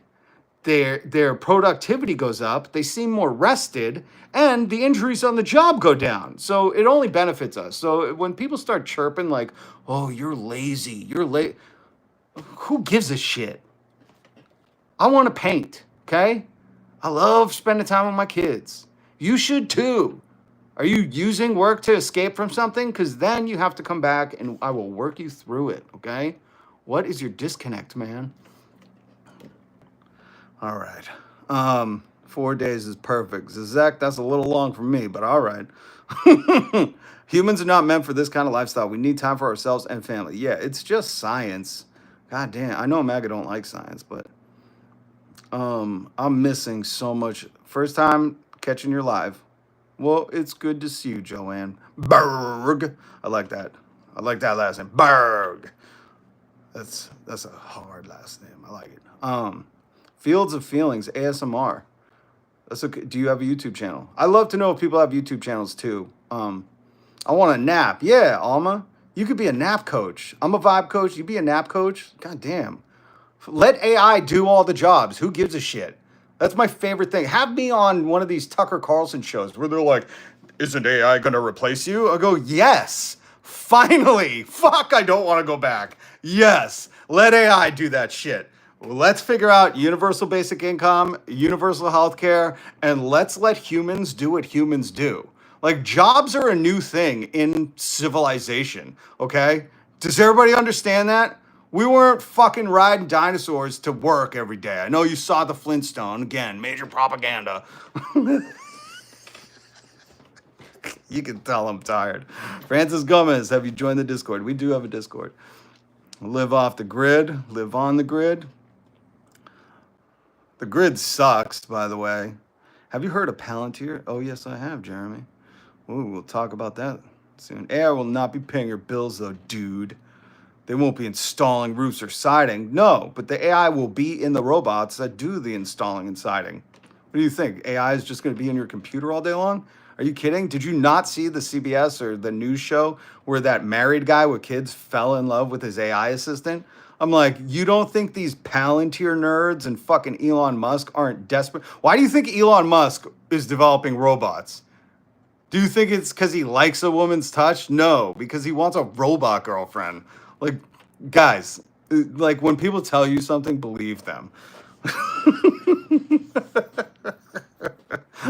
Their productivity goes up, they seem more rested, and the injuries on the job go down. So it only benefits us. So when people start chirping like, oh, you're lazy, who gives a shit? I want to paint, okay? I love spending time with my kids. You should too. Are you using work to escape from something? Because then you have to come back and I will work you through it, okay? What is your disconnect, man? All right. 4 days is perfect. Zach, that's a little long for me, but all right. Humans are not meant for this kind of lifestyle. We need time for ourselves and family. Yeah, it's just science. God damn. I know Maga don't like science, but I'm missing so much. First time catching your live. Well, it's good to see you, Joanne. Berg. I like that. I like that last name. Berg. That's a hard last name. I like it. Fields of Feelings, ASMR. That's okay. Do you have a YouTube channel? I love to know if people have YouTube channels too. I want a nap. Yeah, Alma. You could be a nap coach. I'm a vibe coach. You be a nap coach. God damn. Let AI do all the jobs. Who gives a shit? That's my favorite thing. Have me on one of these Tucker Carlson shows where they're like, isn't AI going to replace you? I go, yes. Finally. Fuck, I don't want to go back. Yes. Let AI do that shit. Let's figure out universal basic income, universal health care, and let's let humans do what humans do. Like, jobs are a new thing in civilization, okay? Does everybody understand that? We weren't fucking riding dinosaurs to work every day. I know you saw the Flintstone. Again, major propaganda. You can tell I'm tired. Francis Gomez, have you joined the Discord? We do have a Discord. Live off the grid, live on the grid. The grid sucks, by the way. Have you heard of Palantir? Oh, yes, I have, Jeremy. Ooh, we'll talk about that soon. AI will not be paying your bills, though, dude. They won't be installing roofs or siding. No, but the AI will be in the robots that do the installing and siding. What do you think? AI is just going to be in your computer all day long? Are you kidding? Did you not see the CBS or the news show where that married guy with kids fell in love with his AI assistant? I'm like, you don't think these Palantir nerds and fucking Elon Musk aren't desperate? Why do you think Elon Musk is developing robots? Do you think it's because he likes a woman's touch? No, because he wants a robot girlfriend. Like, guys, like when people tell you something, believe them.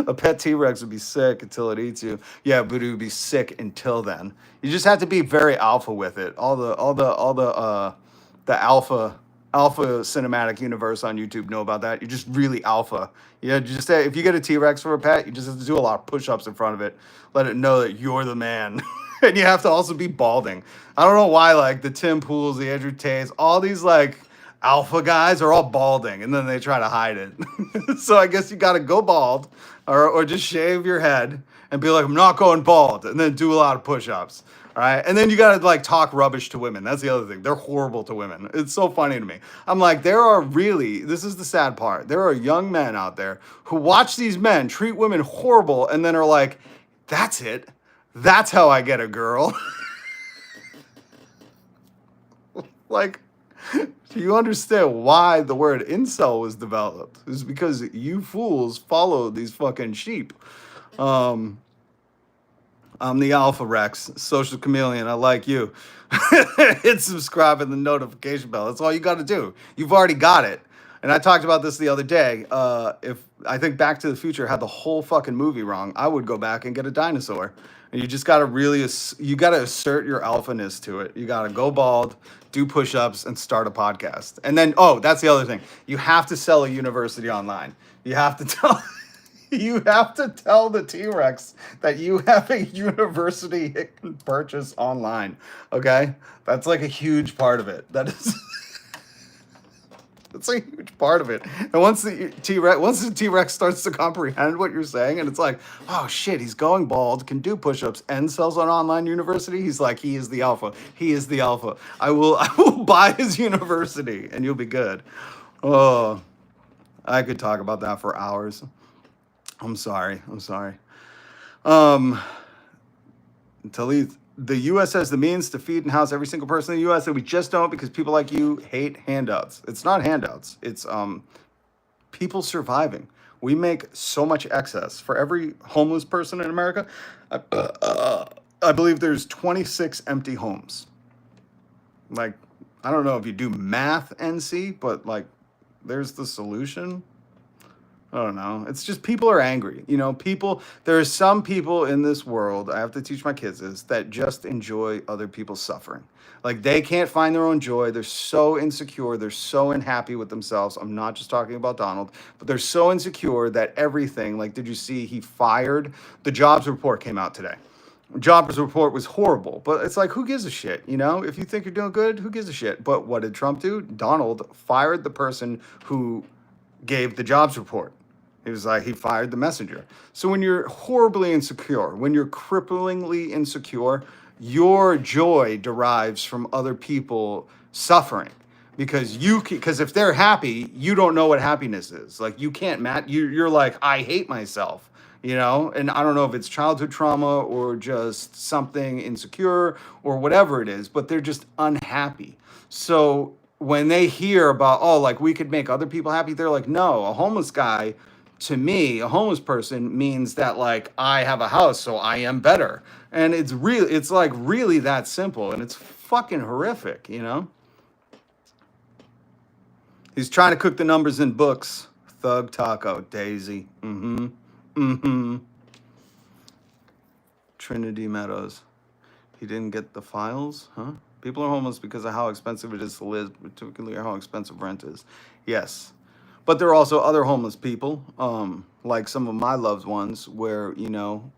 A pet T-Rex would be sick until it eats you. Yeah, but it would be sick until then. You just have to be very alpha with it. All the alpha cinematic universe on YouTube know about that. You're just really alpha. Yeah, just if you get a T-Rex for a pet, you just have to do a lot of push-ups in front of it. Let it know that you're the man. And you have to also be balding. I don't know why, like the Tim Pools, the Andrew Tays, all these like alpha guys are all balding, and then they try to hide it. So I guess you got to go bald, or just shave your head and be like, I'm not going bald, and then do a lot of push-ups. All right, and then you got to like talk rubbish to women. That's the other thing. They're horrible to women. It's so funny to me. I'm like, this is the sad part. There are young men out there who watch these men treat women horrible, and then are like, that's it. That's how I get a girl. Like, do you understand why the word incel was developed? It's because you fools follow these fucking sheep. I'm the Alpha Rex, social chameleon. I like you. Hit subscribe and the notification bell. That's all you got to do. You've already got it. And I talked about this the other day. If I think Back to the Future had the whole fucking movie wrong, I would go back and get a dinosaur. And you just got to you got to assert your alphaness to it. You got to go bald, do push-ups, and start a podcast. And then, oh, that's the other thing. You have to sell a university online. You have to tell... You have to tell the T-Rex that you have a university it can purchase online. Okay? That's like a huge part of it. That is... That's a huge part of it. And once the T-Rex starts to comprehend what you're saying, and it's like, oh shit, he's going bald, can do push-ups, and sells an online university. He's like, he is the alpha. He is the alpha. I will buy his university, and you'll be good. Oh, I could talk about that for hours. I'm sorry. Talith, the U.S. has the means to feed and house every single person in the U.S. and we just don't because people like you hate handouts. It's not handouts. It's people surviving. We make so much excess. For every homeless person in America, I believe there's 26 empty homes. Like, I don't know if you do math, NC, but like, there's the solution. I don't know. It's just people are angry. You know, there are some people in this world, I have to teach my kids this, that just enjoy other people's suffering. Like they can't find their own joy. They're so insecure. They're so unhappy with themselves. I'm not just talking about Donald, but they're so insecure that everything, like, did you see he fired? The jobs report came out today. Jobs report was horrible, but it's like, who gives a shit? You know, if you think you're doing good, who gives a shit? But what did Trump do? Donald fired the person who gave the jobs report. He was like, he fired the messenger. So when you're horribly insecure, when you're cripplingly insecure, your joy derives from other people suffering because if they're happy, you don't know what happiness is. Like you can't you're like, I hate myself, you know? And I don't know if it's childhood trauma or just something insecure or whatever it is, but they're just unhappy. So when they hear about, oh, like we could make other people happy, they're like, no, a homeless guy, to me, a homeless person means that like I have a house, so I am better. And it's like really that simple, and it's fucking horrific, you know? He's trying to cook the numbers in books. Thug Taco, Daisy. Trinity Meadows. He didn't get the files, huh? People are homeless because of how expensive it is to live, particularly how expensive rent is. Yes. But there are also other homeless people, like some of my loved ones, where, you know,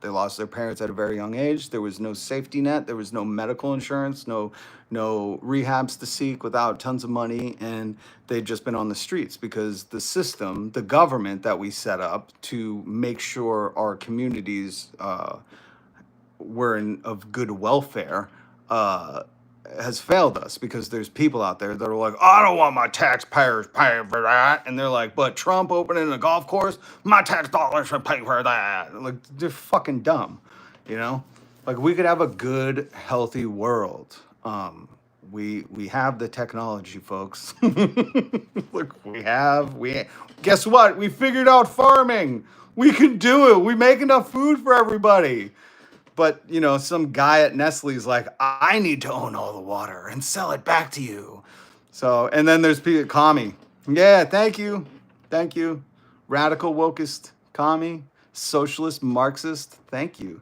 they lost their parents at a very young age. There was no safety net. There was no medical insurance, no rehabs to seek without tons of money. And they'd just been on the streets because the system, the government that we set up to make sure our communities were of good welfare, has failed us because there's people out there that are like, I don't want my taxpayers paying for that. And they're like, but Trump opening a golf course, my tax dollars should pay for that. Like, they're fucking dumb, you know? Like, we could have a good, healthy world. We have the technology, folks. Look, guess what? We figured out farming. We can do it. We make enough food for everybody. But, you know, some guy at Nestle's like, I need to own all the water and sell it back to you. So, and then there's people, commie. Yeah, thank you. Thank you. Radical wokist commie, socialist Marxist. Thank you.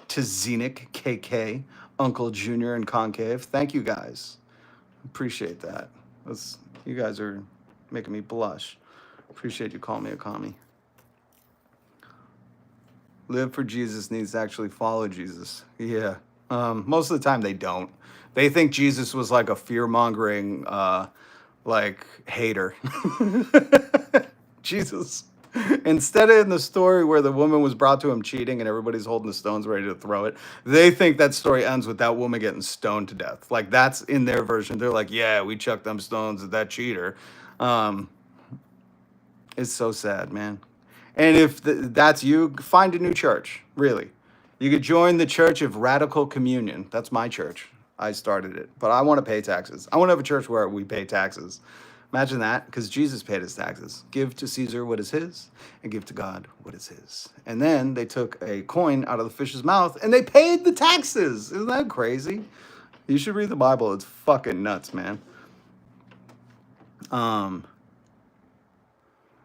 Tzenic KK, Uncle Junior and Concave. Thank you guys. Appreciate that. You guys are making me blush. Appreciate you calling me a commie. Live for Jesus needs to actually follow Jesus. Yeah. Most of the time they don't. They think Jesus was like a fear-mongering, like, hater. Jesus. Instead of in the story where the woman was brought to him cheating and everybody's holding the stones ready to throw it, they think that story ends with that woman getting stoned to death. Like, that's in their version. They're like, yeah, we chucked them stones at that cheater. It's so sad, man. And if that's you, find a new church, really. You could join the Church of Radical Communion. That's my church. I started it. But I want to pay taxes. I want to have a church where we pay taxes. Imagine that, because Jesus paid his taxes. Give to Caesar what is his, and give to God what is his. And then they took a coin out of the fish's mouth, and they paid the taxes. Isn't that crazy? You should read the Bible. It's fucking nuts, man.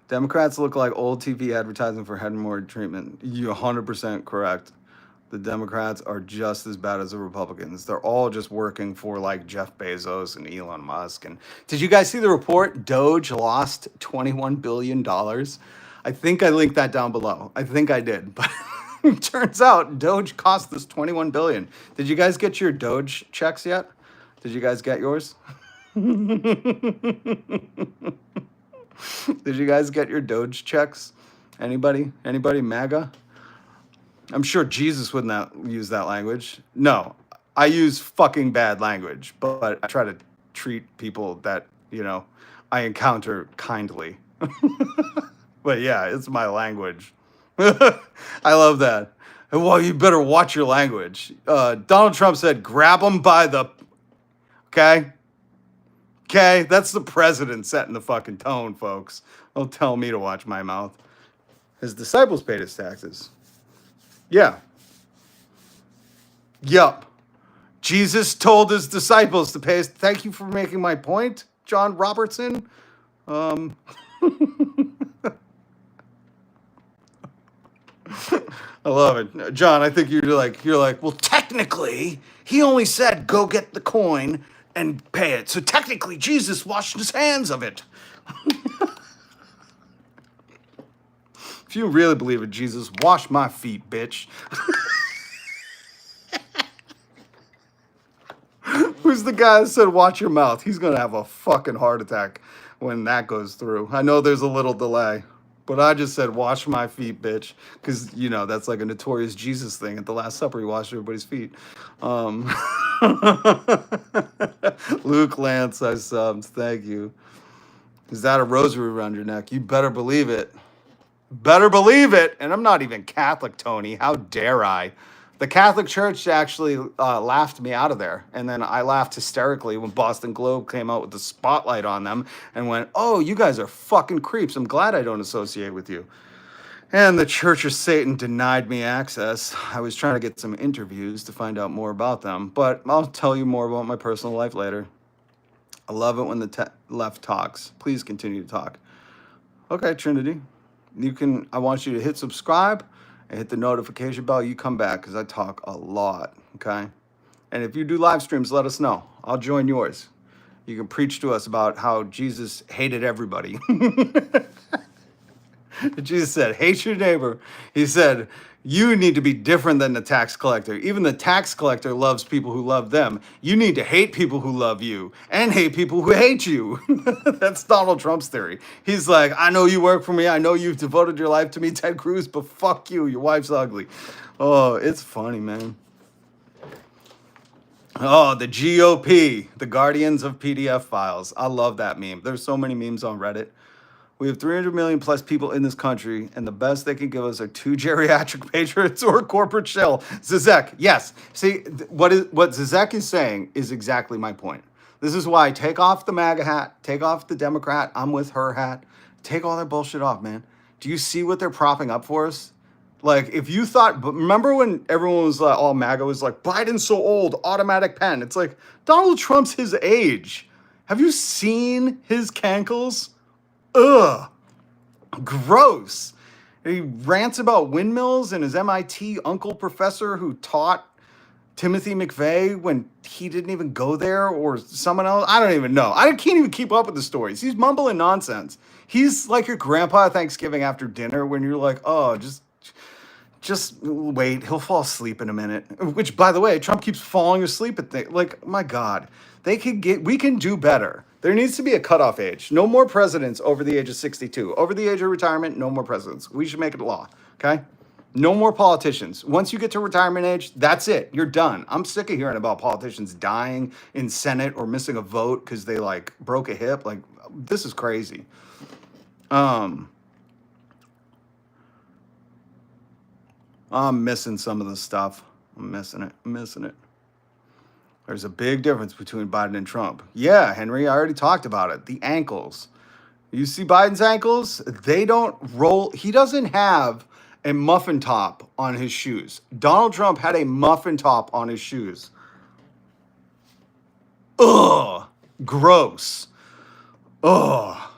Democrats look like old TV advertising for hemorrhoid treatment. You're 100% correct. The Democrats are just as bad as the Republicans. They're all just working for like Jeff Bezos and Elon Musk. And did you guys see the report? Doge lost $21 billion. I think I linked that down below. I think I did. But it turns out Doge cost us $21 billion. Did you guys get your Doge checks yet? Did you guys get yours? Did you guys get your Doge checks? Anybody? Anybody MAGA? I'm sure Jesus would not use that language. No, I use fucking bad language, but I try to treat people that, you know, I encounter kindly. But yeah, it's my language. I love that. Well, you better watch your language. Donald Trump said, grab them by the... Okay? Okay, that's the president setting the fucking tone, folks. Don't tell me to watch my mouth. His disciples paid his taxes. Yeah. Yup. Jesus told his disciples to pay his... Thank you for making my point, John Robertson. I love it. John, I think you're like, well, technically, he only said, go get the coin and pay it. So technically, Jesus washed his hands of it. If you really believe it, Jesus, wash my feet, bitch. Who's the guy that said, watch your mouth? He's going to have a fucking heart attack when that goes through. I know there's a little delay, but I just said, wash my feet, bitch. Because, you know, that's like a notorious Jesus thing. At the Last Supper, he washed everybody's feet. Luke Lance, I subbed. Thank you. Is that a rosary around your neck? You better believe it. Better believe it. And I'm not even Catholic, Tony. How dare I? The Catholic Church actually laughed me out of there. And then I laughed hysterically when Boston Globe came out with the spotlight on them and went, oh, you guys are fucking creeps. I'm glad I don't associate with you. And the Church of Satan denied me access. I was trying to get some interviews to find out more about them. But I'll tell you more about my personal life later. I love it when the left talks. Please continue to talk. Okay, Trinity. I want you to hit subscribe and hit the notification bell. You come back because I talk a lot, okay? And if you do live streams, let us know. I'll join yours. You can preach to us about how Jesus hated everybody. Jesus said, hate your neighbor. He said, you need to be different than the tax collector. Even the tax collector loves people who love them. You need to hate people who love you and hate people who hate you. That's Donald Trump's theory. He's like, I know you work for me. I know you've devoted your life to me, Ted Cruz, but fuck you. Your wife's ugly. Oh, it's funny, man. Oh, the GOP, the Guardians of PDF Files. I love that meme. There's so many memes on Reddit. We have 300 million plus people in this country, and the best they can give us are 2 geriatric patriots or a corporate shell. Zizek, yes. See, what Zizek is saying is exactly my point. This is why I take off the MAGA hat, take off the Democrat, I'm with her hat, take all that bullshit off, man. Do you see what they're propping up for us? Like, if you thought, but remember when everyone was like, all MAGA was like, Biden's so old, automatic pen. It's like, Donald Trump's his age. Have you seen his cankles? Ugh, gross. He rants about windmills and his MIT uncle professor who taught Timothy McVeigh when he didn't even go there, or someone else. I don't even know. I can't even keep up with the stories. He's mumbling nonsense. He's like your grandpa at Thanksgiving after dinner when you're like, oh, just wait. He'll fall asleep in a minute. Which, by the way, Trump keeps falling asleep at things. Like, my God, we can do better. There needs to be a cutoff age. No more presidents over the age of 62. Over the age of retirement, no more presidents. We should make it a law, okay? No more politicians. Once you get to retirement age, that's it. You're done. I'm sick of hearing about politicians dying in Senate or missing a vote because they, like, broke a hip. Like, this is crazy. I'm missing some of the stuff. I'm missing it. There's a big difference between Biden and Trump. Yeah, Henry, I already talked about it. The ankles. You see Biden's ankles? They don't roll. He doesn't have a muffin top on his shoes. Donald Trump had a muffin top on his shoes. Ugh. Gross. Ugh.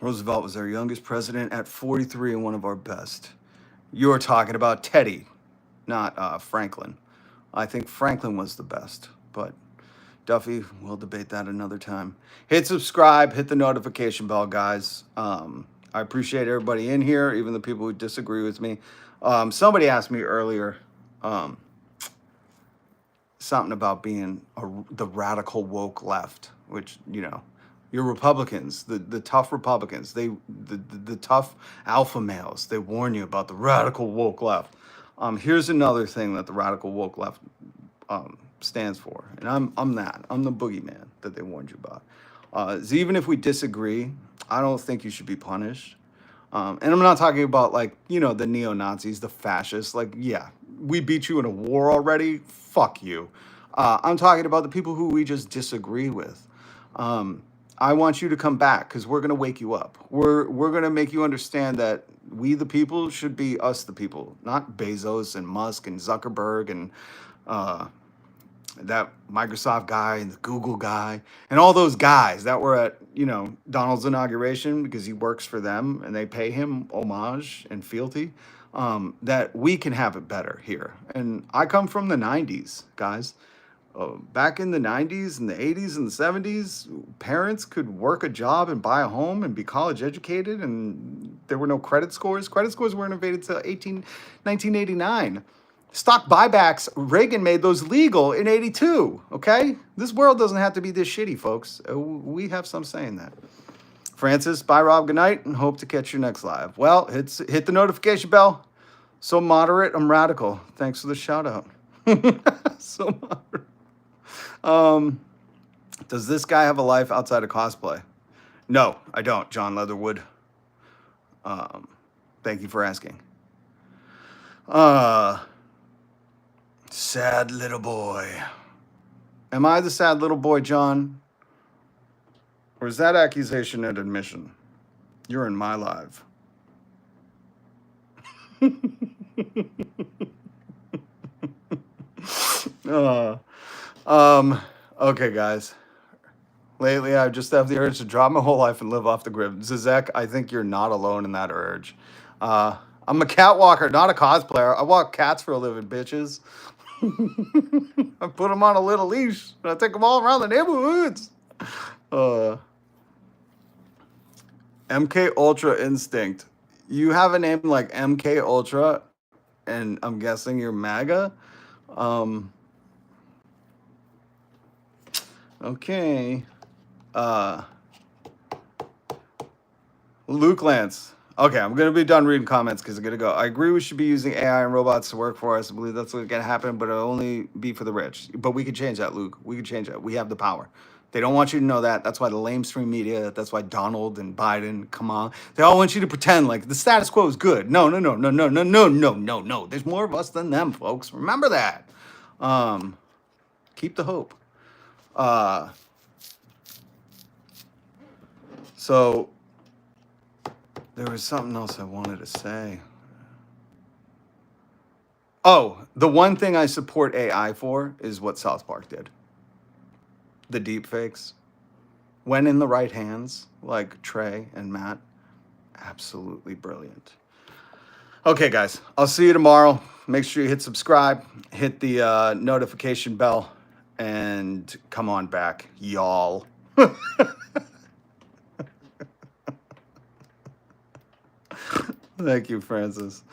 Roosevelt was our youngest president at 43 and one of our best. You're talking about Teddy, not Franklin. I think Franklin was the best, but Duffy, we'll debate that another time. Hit subscribe, hit the notification bell, guys. I appreciate everybody in here, even the people who disagree with me. Somebody asked me earlier something about being the radical woke left, which, you know, you're Republicans, the tough Republicans, the tough alpha males. They warn you about the radical woke left. Here's another thing that the radical woke left stands for, and I'm the boogeyman that they warned you about. Is even if we disagree, I don't think you should be punished. And I'm not talking about, like, you know, the neo-Nazis, the fascists. Like, yeah, we beat you in a war already. Fuck you. I'm talking about the people who we just disagree with. I want you to come back because we're going to wake you up. We're going to make you understand that we the people should be us the people, not Bezos and Musk and Zuckerberg and that Microsoft guy and the Google guy and all those guys that were at, Donald's inauguration because he works for them and they pay him homage and fealty, that we can have it better here. And I come from the 90s, guys. Back in the 90s and the 80s and the 70s, parents could work a job and buy a home and be college educated, and there were no credit scores. Credit scores weren't invented until 1989. Stock buybacks, Reagan made those legal in 82, okay? This world doesn't have to be this shitty, folks. We have some saying that. Francis, bye, Rob, good night, and hope to catch you next live. Well, hit the notification bell. So moderate, I'm radical. Thanks for the shout out. So moderate. Does this guy have a life outside of cosplay? No, I don't, John Leatherwood. Thank you for asking. Sad little boy. Am I the sad little boy, John? Or is that accusation an admission? You're in my live. Okay, guys. Lately, I just have the urge to drop my whole life and live off the grid. Zizek, I think you're not alone in that urge. I'm a cat walker, not a cosplayer. I walk cats for a living, bitches. I put them on a little leash, and I take them all around the neighborhoods. MK Ultra Instinct. You have a name like MK Ultra, and I'm guessing you're MAGA? Okay. Luke Lance. Okay, I'm going to be done reading comments because I'm going to go. I agree we should be using AI and robots to work for us. I believe that's what's going to happen, but it'll only be for the rich. But we could change that, Luke. We could change that. We have the power. They don't want you to know that. That's why the lamestream media, that's why Donald and Biden, come on. They all want you to pretend like the status quo is good. No. There's more of us than them, folks. Remember that. Keep the hope. So there was something else I wanted to say. Oh, the one thing I support AI for is what South Park did. The deep fakes. When in the right hands, like Trey and Matt, absolutely brilliant. Okay, guys, I'll see you tomorrow. Make sure you hit subscribe, hit the notification bell, and come on back, y'all. Thank you, Francis.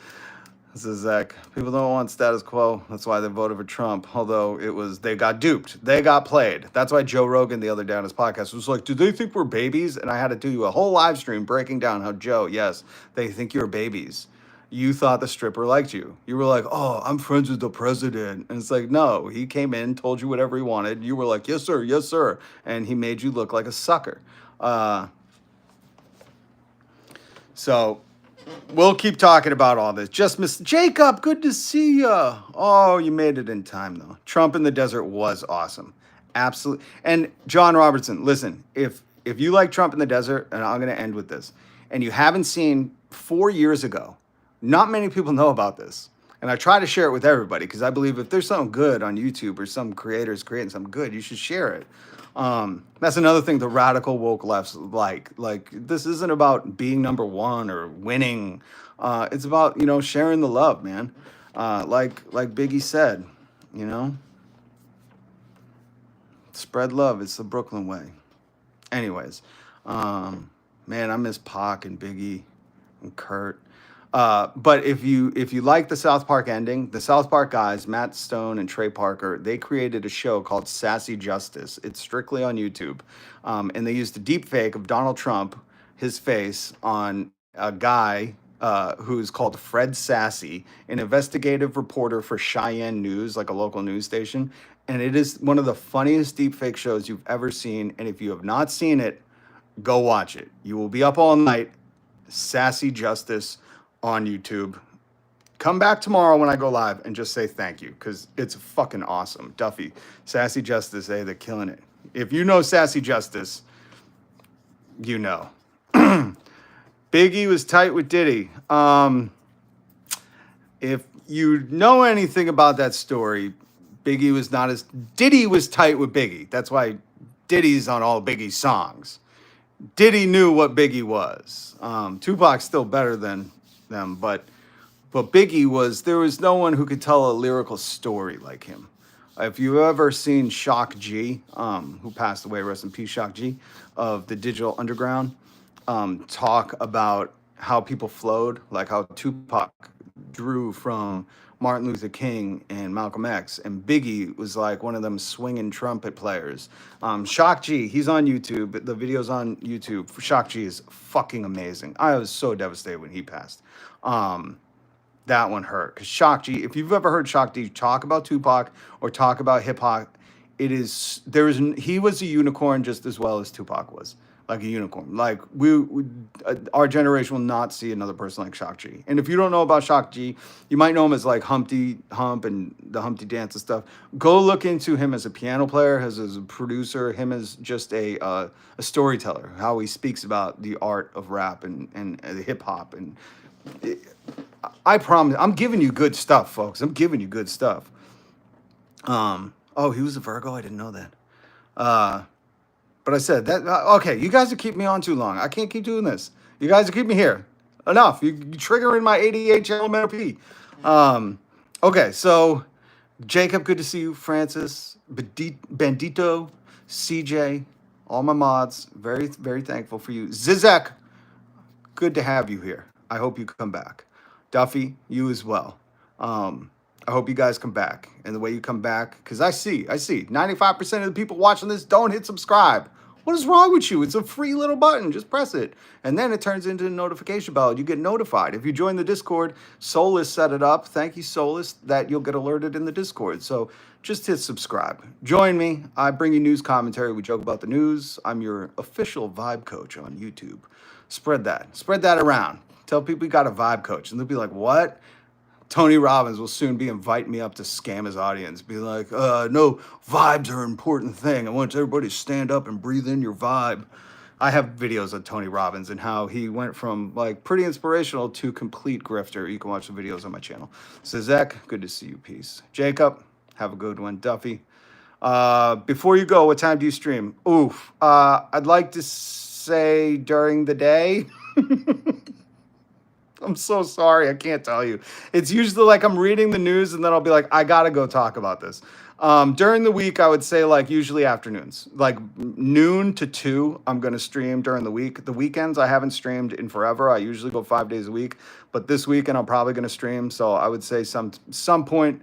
This is Zach. People don't want status quo. That's why they voted for Trump. Although they got duped. They got played. That's why Joe Rogan the other day on his podcast was like, do they think we're babies? And I had to do a whole live stream breaking down how Joe, yes, they think you're babies. You thought the stripper liked you. You were like, oh, I'm friends with the president. And it's like, no, he came in, told you whatever he wanted. You were like, yes, sir, yes, sir. And he made you look like a sucker. So we'll keep talking about all this. Just Miss Jacob, good to see ya. Oh, you made it in time, though. Trump in the desert was awesome. Absolutely. And John Robertson, listen, if you like Trump in the desert, and I'm going to end with this, and you haven't seen 4 years ago, not many people know about this. And I try to share it with everybody because I believe if there's something good on YouTube or some creators creating something good, you should share it. That's another thing the radical woke left's like this isn't about being number one or winning. It's about, sharing the love, man. Like Biggie said, spread love. It's the Brooklyn way. Anyways, man, I miss Pac and Biggie and Kurt. But if you like the South Park ending, the South Park guys, Matt Stone and Trey Parker, they created a show called Sassy Justice. It's strictly on YouTube. And they used a deep fake of Donald Trump, his face, on a guy who's called Fred Sassy, an investigative reporter for Cheyenne News, like a local news station. And it is one of the funniest deep fake shows you've ever seen. And if you have not seen it, go watch it. You will be up all night. Sassy Justice on YouTube. Come back tomorrow when I go live and just say thank you because it's fucking awesome. Duffy, Sassy Justice, they're killing it. If you know Sassy Justice, you know. Biggie was tight with Diddy. If you know anything about that story, Biggie was not as Diddy was tight with Biggie. That's why Diddy's on all Biggie's songs. Diddy knew what Biggie was. Tupac's still better than them, but Biggie was, there was no one who could tell a lyrical story like him. If you've ever seen Shock G, who passed away, rest in peace, Shock G, of the Digital Underground, talk about how people flowed, like how Tupac drew from Martin Luther King and Malcolm X, and Biggie was like one of them swinging trumpet players. Shock G, he's on YouTube. The video's on YouTube. Shock G is fucking amazing. I was so devastated when he passed. That one hurt. Because Shock G, if you've ever heard Shock G talk about Tupac or talk about hip hop, he was a unicorn just as well as Tupac was. Like a unicorn. Like our generation will not see another person like Shock G. And if you don't know about Shock G, you might know him as like Humpty Hump and the Humpty Dance and stuff. Go look into him as a piano player, as a producer, him as just a storyteller. How he speaks about the art of rap and hip hop. And I promise, I'm giving you good stuff, folks. I'm giving you good stuff. Oh, he was a Virgo. I didn't know that. But I said that, okay, you guys are keeping me on too long. I can't keep doing this. You guys are keeping me here. Enough. You're triggering my ADHD elementary P. Okay, so Jacob, good to see you. Francis, Bandito, CJ, all my mods. Very, very thankful for you. Zizek, good to have you here. I hope you come back. Duffy, you as well. I hope you guys come back. And the way you come back, because I see 95% of the people watching this don't hit subscribe. What is wrong with you? It's a free little button. Just press it. And then it turns into a notification bell. You get notified. If you join the Discord, Solus set it up. Thank you, Solus, that you'll get alerted in the Discord. So just hit subscribe. Join me. I bring you news commentary. We joke about the news. I'm your official vibe coach on YouTube. Spread that. Spread that around. Tell people you got a vibe coach. And they'll be like, what? Tony Robbins will soon be inviting me up to scam his audience. Be like, no, vibes are an important thing. I want everybody to stand up and breathe in your vibe. I have videos of Tony Robbins and how he went from like pretty inspirational to complete grifter. You can watch the videos on my channel. Zach, good to see you. Peace. Jacob, have a good one. Duffy. Before you go, what time do you stream? Oof. I'd like to say during the day. I'm so sorry. I can't tell you. It's usually like I'm reading the news and then I'll be like, I got to go talk about this. During the week, I would say like usually afternoons, like noon to 2, I'm going to stream during the week. The weekends, I haven't streamed in forever. I usually go 5 days a week, but this weekend I'm probably going to stream. So I would say some point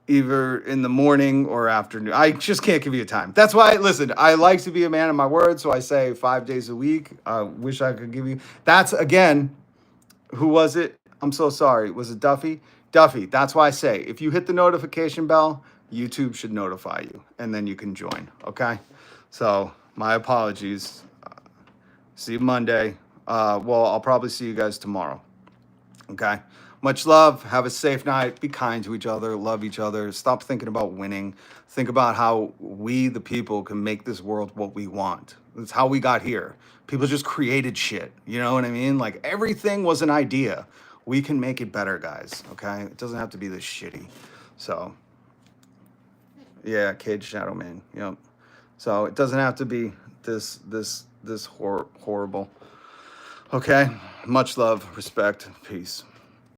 either in the morning or afternoon. I just can't give you a time. That's why, listen, I like to be a man of my word. So I say 5 days a week. I wish I could give you, that's again, who was it? I'm so sorry. Was it Duffy? Duffy, that's why I say, if you hit the notification bell, YouTube should notify you, and then you can join, okay? So, my apologies. See you Monday. Well, I'll probably see you guys tomorrow, okay? Much love. Have a safe night. Be kind to each other. Love each other. Stop thinking about winning. Think about how we, the people, can make this world what we want. That's how we got here. People just created shit. You know what I mean? Like, everything was an idea. We can make it better, guys, okay? It doesn't have to be this shitty. So, yeah, Cage Shadow Man. Yep. So, it doesn't have to be this horrible. Okay? Much love, respect, peace.